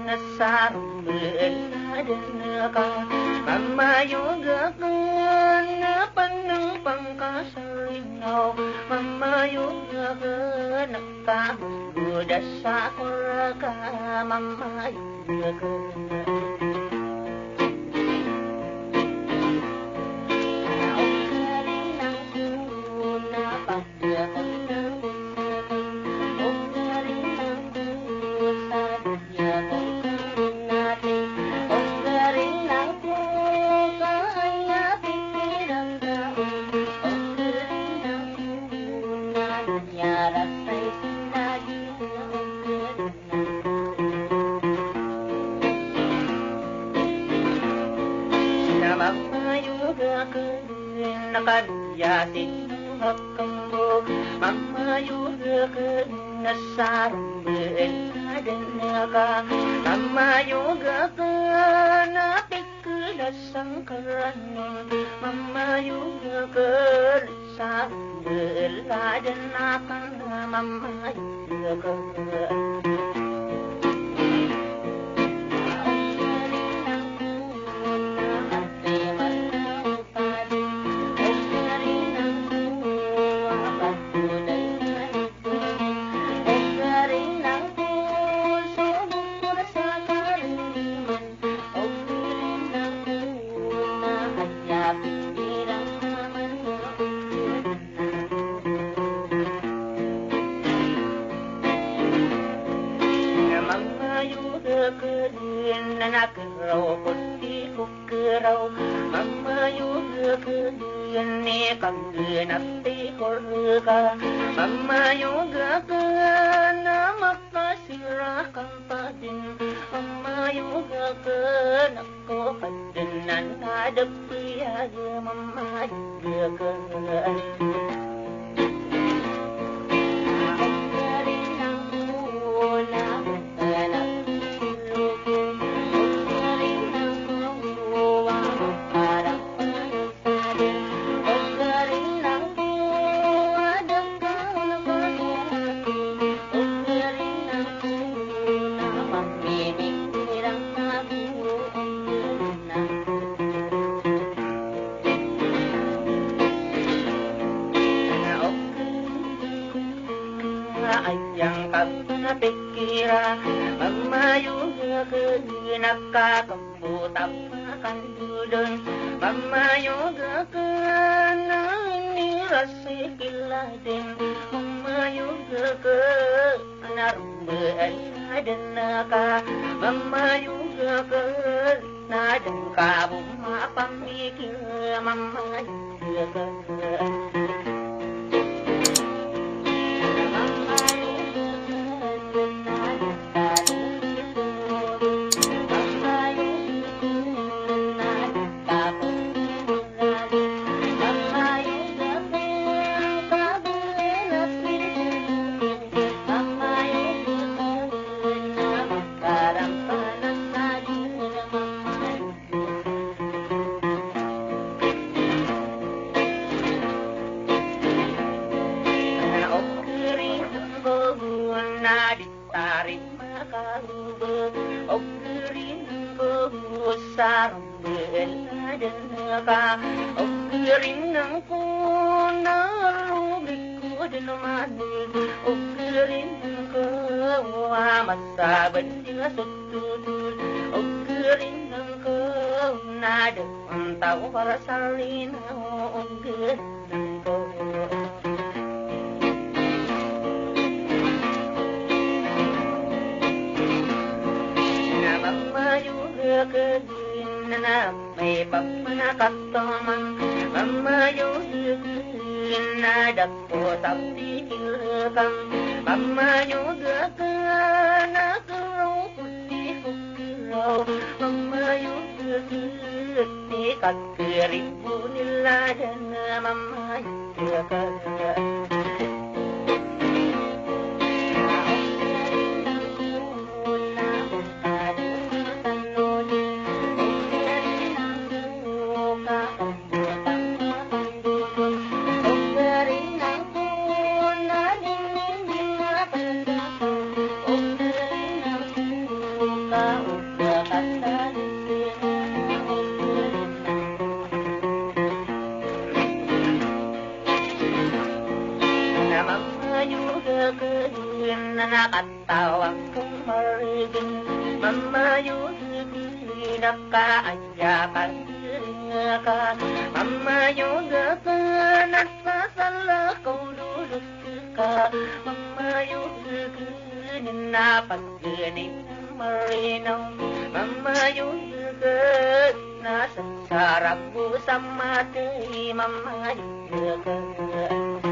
na sa ka mamayuga na panang pangkasarinaw mamayuga na kaguda sa kuraga mamayuga Nakadyasin hakambog mamayuga na sarambel ka mamayuga na pikulas ang karanon mamayuga sarambel na mamayuga nakaraw puti kukaraw mamayuga ni kangenati korga mamayuga na makasira kang padin mamayuga na ko kadinan nadagpiya mamayuga ayang kapnapikira mamayuga nakakambutap kandudon mamayuga na nirasikiladin mamayuga narumbaan adanaka mamayuga nadangka bumapamikir mamayuga ka rin ng kunarubik ko din naman rin ko masabad niya sa tutul rin ko nadang tao para sa linaw rin ko namamayuga ka na may pagpanakataman mamayuga na dako tapikilkang mamayuga ka na karaw puti kukiraw mamayuga ni kakiribu nila na mamayuga ka gagawin na nakatawag kong marigin mamayo nakaanyakan ka mamayo gagawin nagsasala ko lulot ka mamayo gagawin na pagganin marinaw mamayo gagawin nasa sarap mo sa matay mamayo gagawin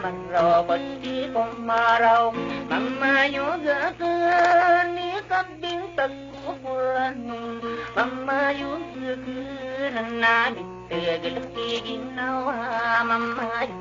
manrobot di kumaraw mamayo ni kabing tagkukuran mamayo na bitagil ginawa mamayo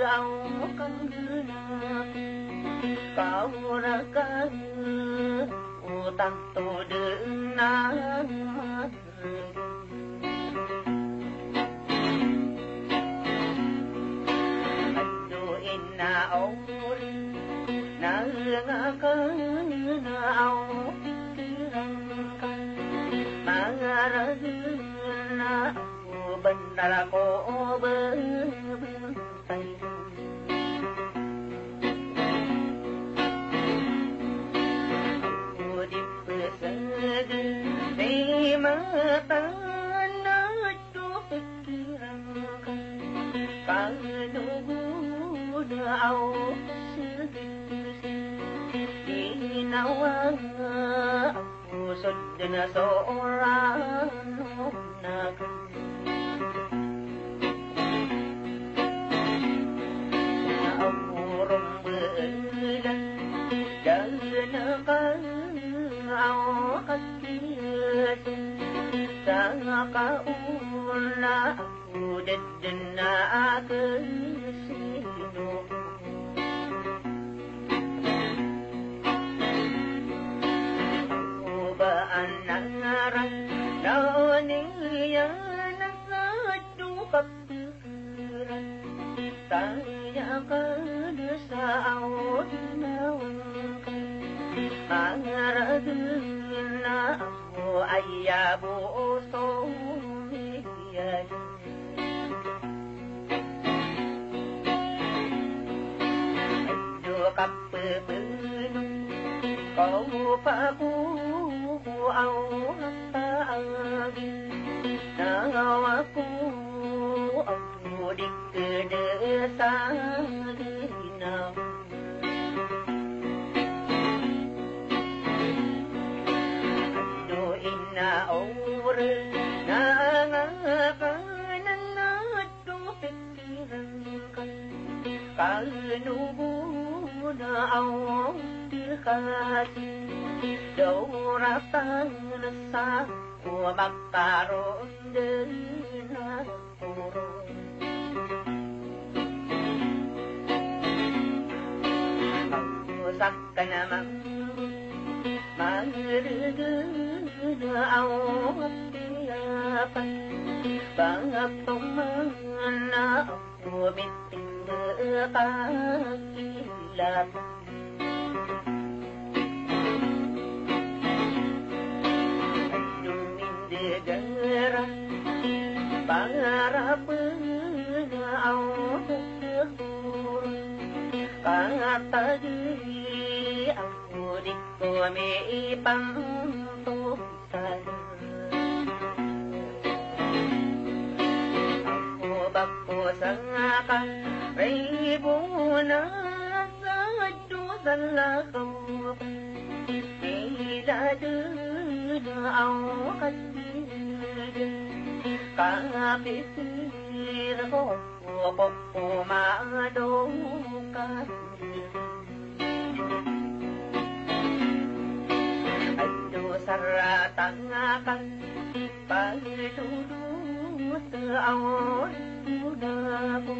ang kangguna kau raka utang tu na aduin na ol na ngakanaw pikiran ka mangaragin na bandar ko berbentay di pesagi di mata na tu pikiran ka kanugu daw di nawang usod na seorang nak urung belan jangan kau akhirat sangka ula udah dena kesino baanan dauniyan nagadu kapiran saya kada sa awang mangaradin na ako ayabo so miyan ado kapebunong kau pa ko aw taagi nangawa ko ako di kedesa dinaw ado ina ore nangakanan na ito pikiran ka kanubo na aw dirkasi daw ratang nasa o magkaroon din na puro pag-usak ka naman magirigin ang tiyapan bangapang mga na umiting kakilat negara pangarap na ang pagkakur kata diri ako di ko may ipangtusan ako bako sa ngakan ribo na sa dusan lakaw ilad ang kapisir ko pumadong ka ado saratang akan pagdudut awon muda ko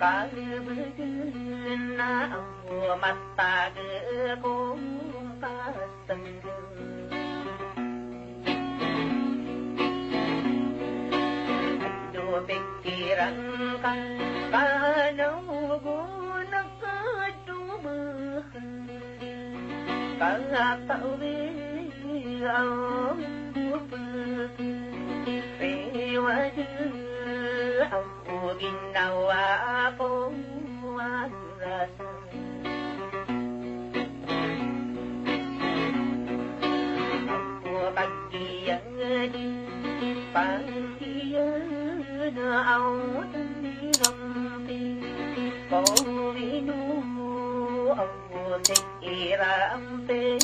kalibigin na ang matag kong pasang pikiran ka kanagunan ka dumahan kakatawi ang bupati riwadi ako ginawa akong warasan ako pagkiyang din pagkiyang na ang tandirampi kau vinu aku sekirampi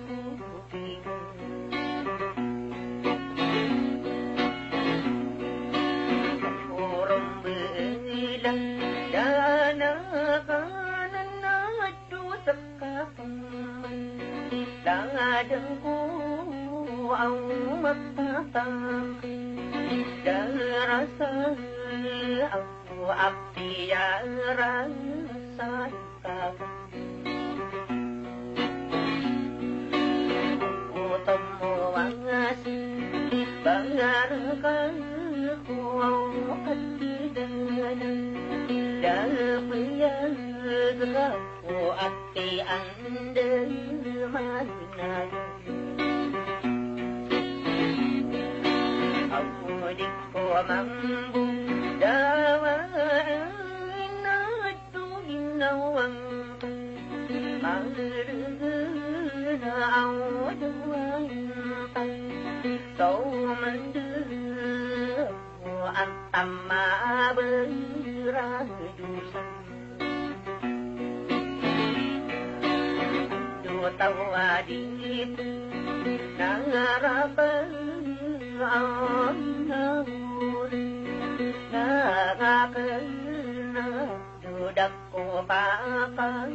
kupi urung bilang dana kanan nadu sekapang dangadengku ang matatang rasa aku akti rasan kaga utam mo wangas bangarkan kuau katidan dapayan ko akti anden manay ako di ko mambu dawa na tuginawang na awdawang tau mandu ang tama beradusan dua tawa dito nangarapan ang nahuli nakakana dudak ko papan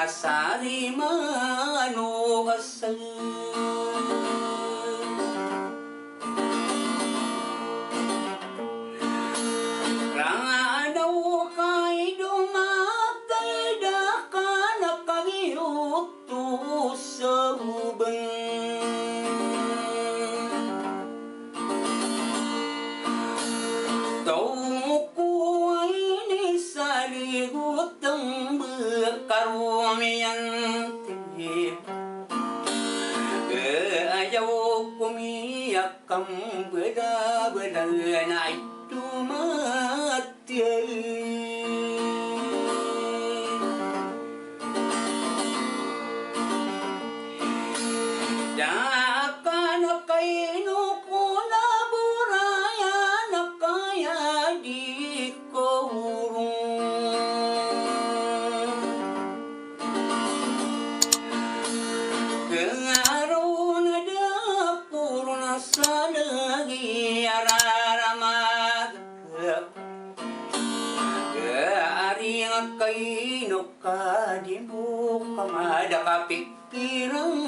Sari manu kasal Rangadaw kay dumatay da ka nakagiyuto sa uban Tau ko ay nisaligot ang karumian tihip ayaw kumiyak ang beda-beda na ito matiyay Daka na kaino ko na buraya na kaya di ko urong. Kengaraw na da puro na sa lagi araramag. Keari nga kaino ka di mo kamada kapikirang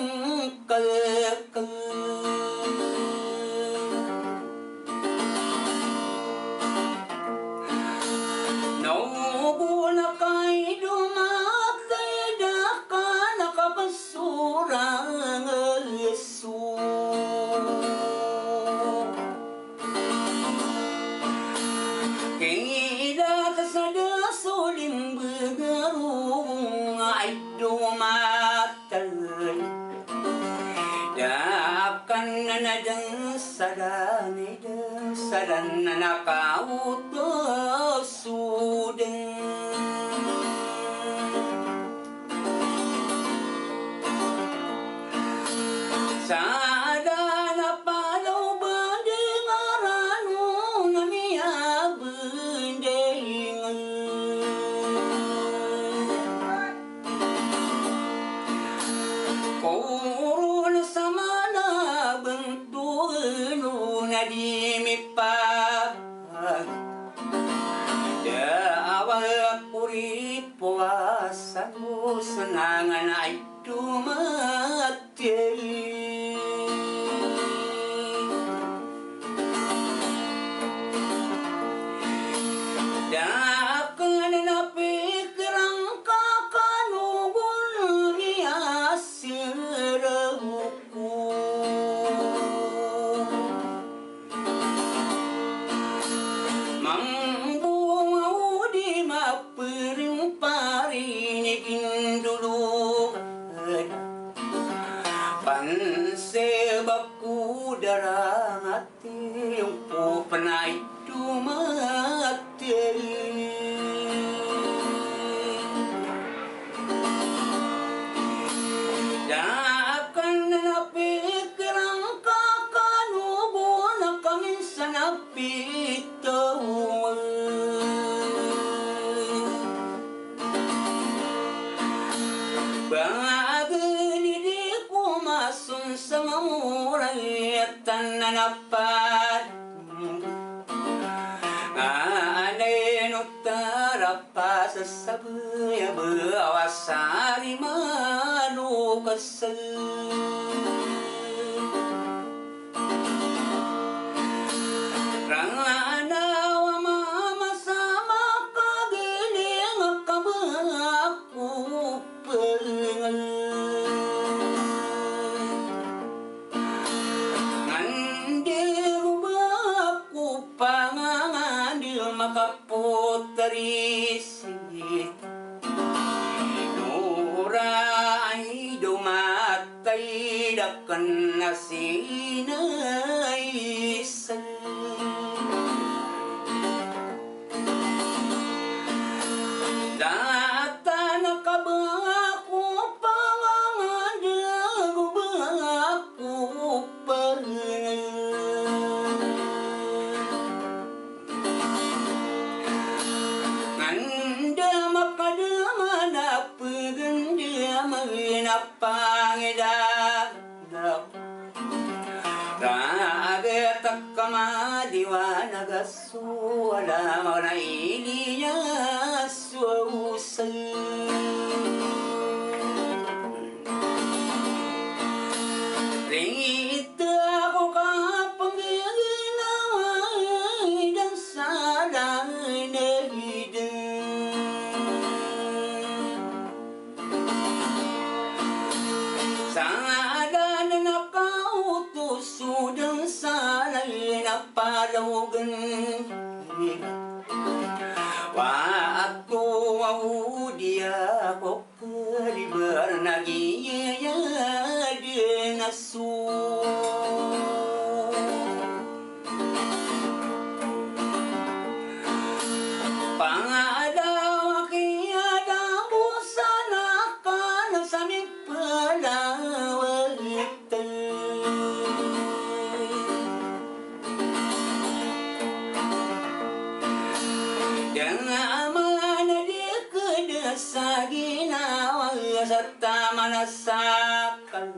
kalka. Naubo na kay dumatay da ka nakapasurang Yesu. Kaya ka sa dasuling begarong ay dumatay. Dakan na nadang sadan na nakautos sudan. Sada na palaw ba di marano na niya bendengan. Kuro na sama na bentuno na di mipag. Daawal kuripo asan mo sanangan ay dumatay. Dakan na pikirang kakanugon niya sirahuko. Mambungaw di mapiring-parinigin dulugan. Pansebab ku darang ati yung pupanay dumatay. Dakan na pikirang kakanubo na kaminsan napitawan. Bagay di ko masun sa mamuray at tananapat. Anay no tarapa sa sabay awasari mano kasal. Rangana wa mama sama kagiling kabaku pengal. Ngandiru baku pangangandil makaputari sigit. Nuray dumatay dakan na sinaisan. Data na kabaku pangangandil baku pengal. Nganda makadama na paganda manapangidap. Ragat kamadiwa nagasu wala mga ilinya suusal. Ringita ako kapag-ginaway dan salang nahidan. Sada na nakautos sudang salay na palawagan. Waktu awudi ako kalibar nagiyaya din asu. Pangadaw kiyada busa na ka na sa mipalawalitan. manasakal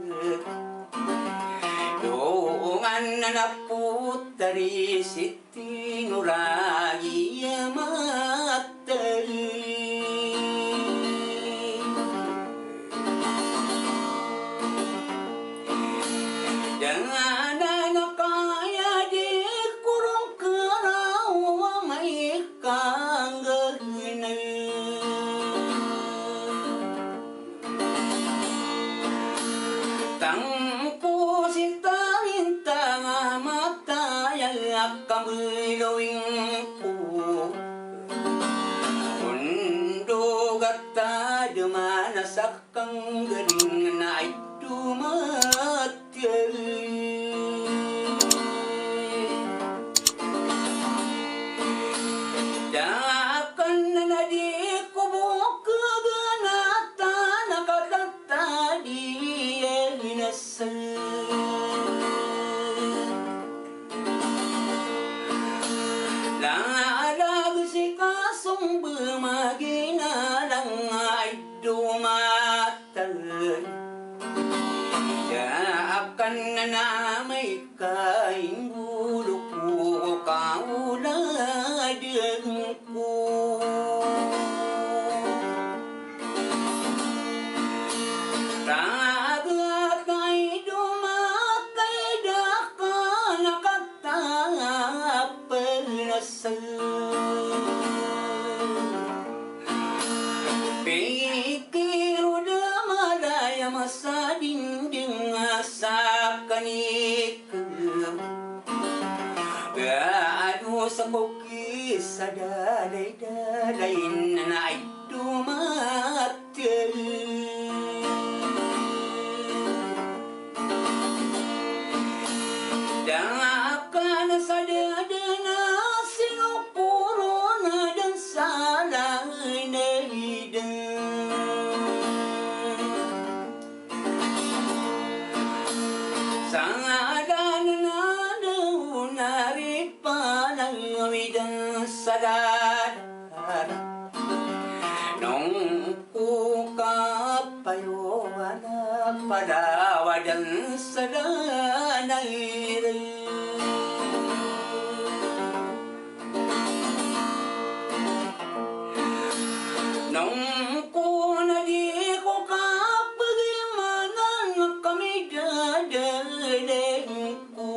doongan na putari siti nuragi matay Jangan kaya di kurung kerau may kanggana Tangpo sintangin tanga mata yang kamulawing ko Undo gata dumana sakang garing na ay dumatay Dakan na di kubo kaganata nakatatadi nasa Lalag si kasong bumagina lang ay dumatay Akan na may kain bulok ko kauladan ko Ragat ay dumatay daka nakatapal na sa Pikiro na malaya masa dinding sa kanikam Gaano sa kukis sa dalay-dalay na ay dumatay Dakan sa dadana sinupuro na dan salay na Sangadan na daw naripalang widang sadadara Nung kukapayo na padawadan sadanay Nung ko na di ko kapag-imanan kami dadalhin ko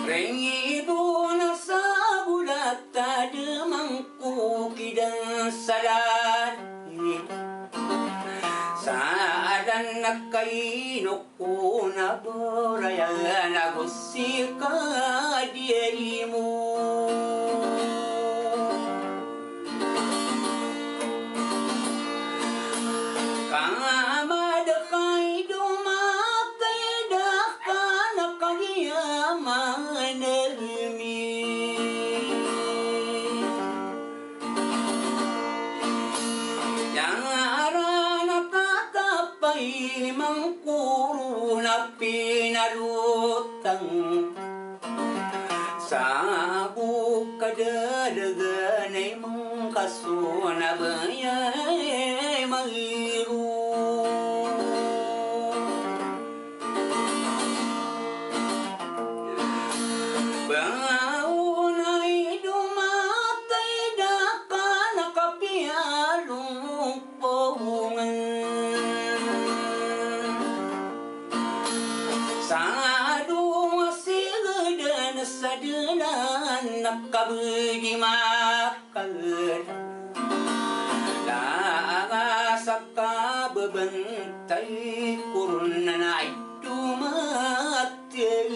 Rengido na sa bulat tadamang kukidang salat Saadan na kainok ko na boraya nagusika diay mo Kamad kay dumatay daka nakahiyaman elmi Ay mangkuro na pinalutang Sa bukadadagan ay mangkaso na bayay mahiru Baon ay dumatay daka nakapiyalong pohungan sa dunan nakabudi makal Laga sa kababantay kurun na ay dumatay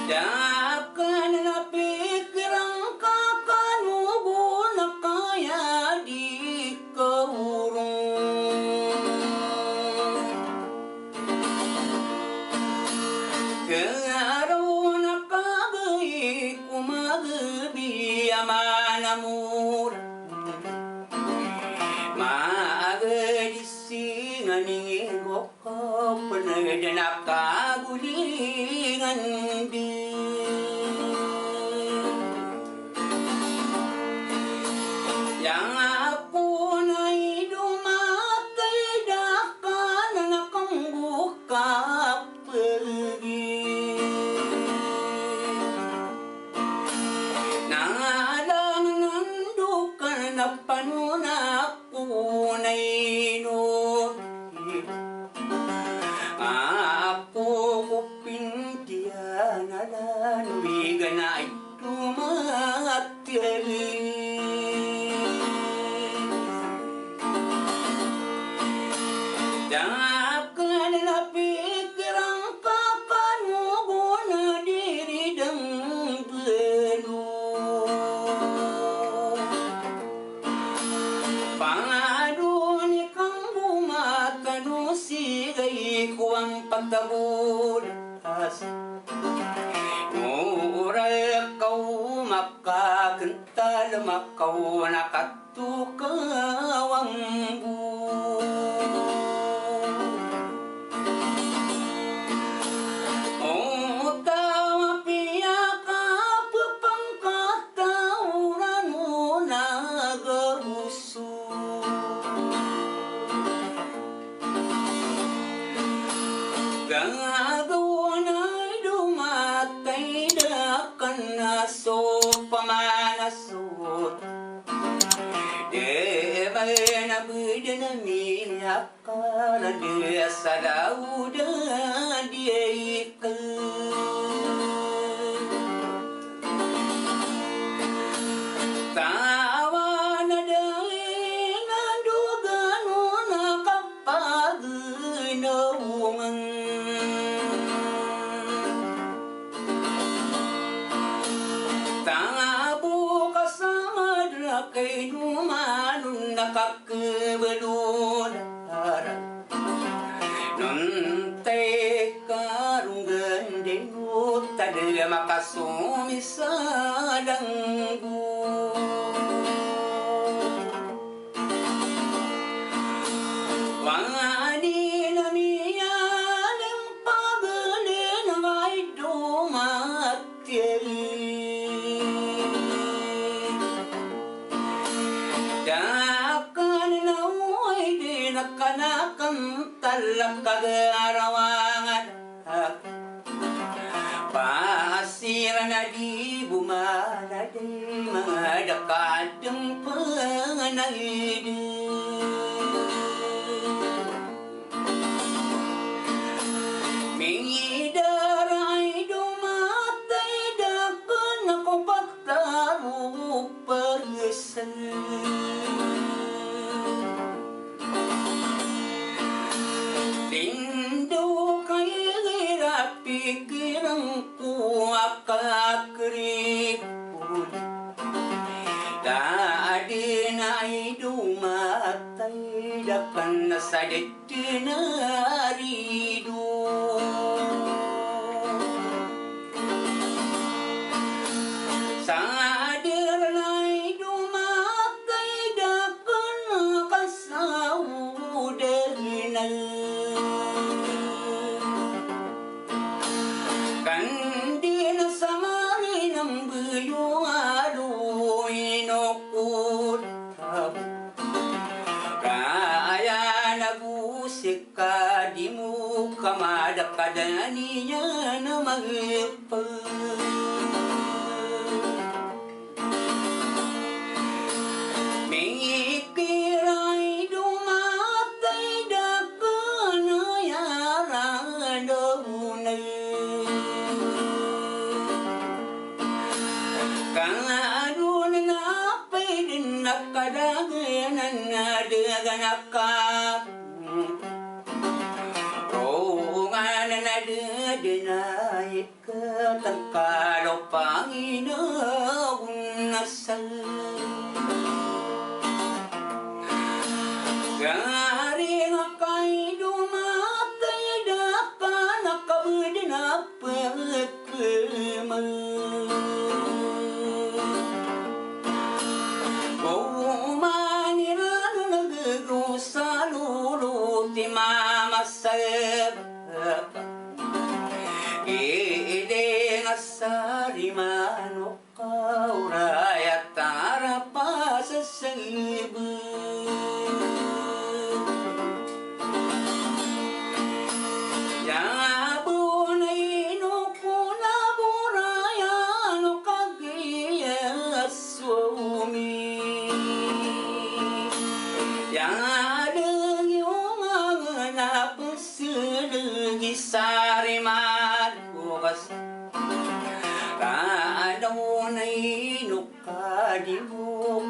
Dakan na pikirang kakanubo na kaya di kahurong Karaw na kagay kumagabi amanamur Maagadisi nga ningo ko panay na kagulingan din Dang ako na'y dumatay dakan na buka pergi. Nalang nandukan na panunak ko na'y nubi. Ako kupintian alan biga na'y dumatay. Dakan na pikirang papanugo na diri dang belu. Pangado ni kang bumatano sigay ko ang pagtabulas. Mural kau makakental makau nakatukaw ang gagawin ay dumatay dakan na so pamanasot. Di ba nabida na minakalan di sa laudan di tawa na dahil nandugan mo na kapag naungan. Tangabo kasama na kay numanun nakakabadun harap. Nuntay karunggan din mo tadya makasumi sa langgo. Wangani na miyalim pagalin ay dumatay. Dakan na uway di nakanakang talak kagarawangan. Pasira na di bumana di mga dakadang panganay. Mingidar ay dumatay dakan ako pagtaro parisan. Lindo kay hirap pikirang ko akakripod. Dadi na ay dumatay dakan na sa detinarido. Sadir na'y dumatay dakan na kasawudanan. Kandi na sa marin ang buyong aluin okut. Kaya nagusik ka di mo kamadakadani niya na magpag. Mikiray dumatay dakan na yaran daunay. Kang adun na pwede nakadaganan na dagan akap. Rongan na dadinay katangkalo Panginoon nasal. Gari nga kay dumatay dakan nakabudi na pagkaman. Bumanirano nagagrusa luluti mamasab. Ide nga sarimano kauraya tarapasa sa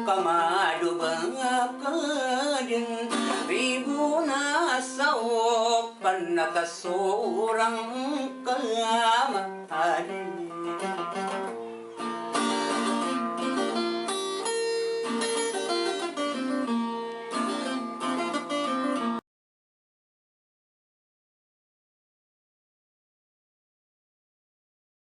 kamadu bangakadin ribu nasawok panakasurang kamatadin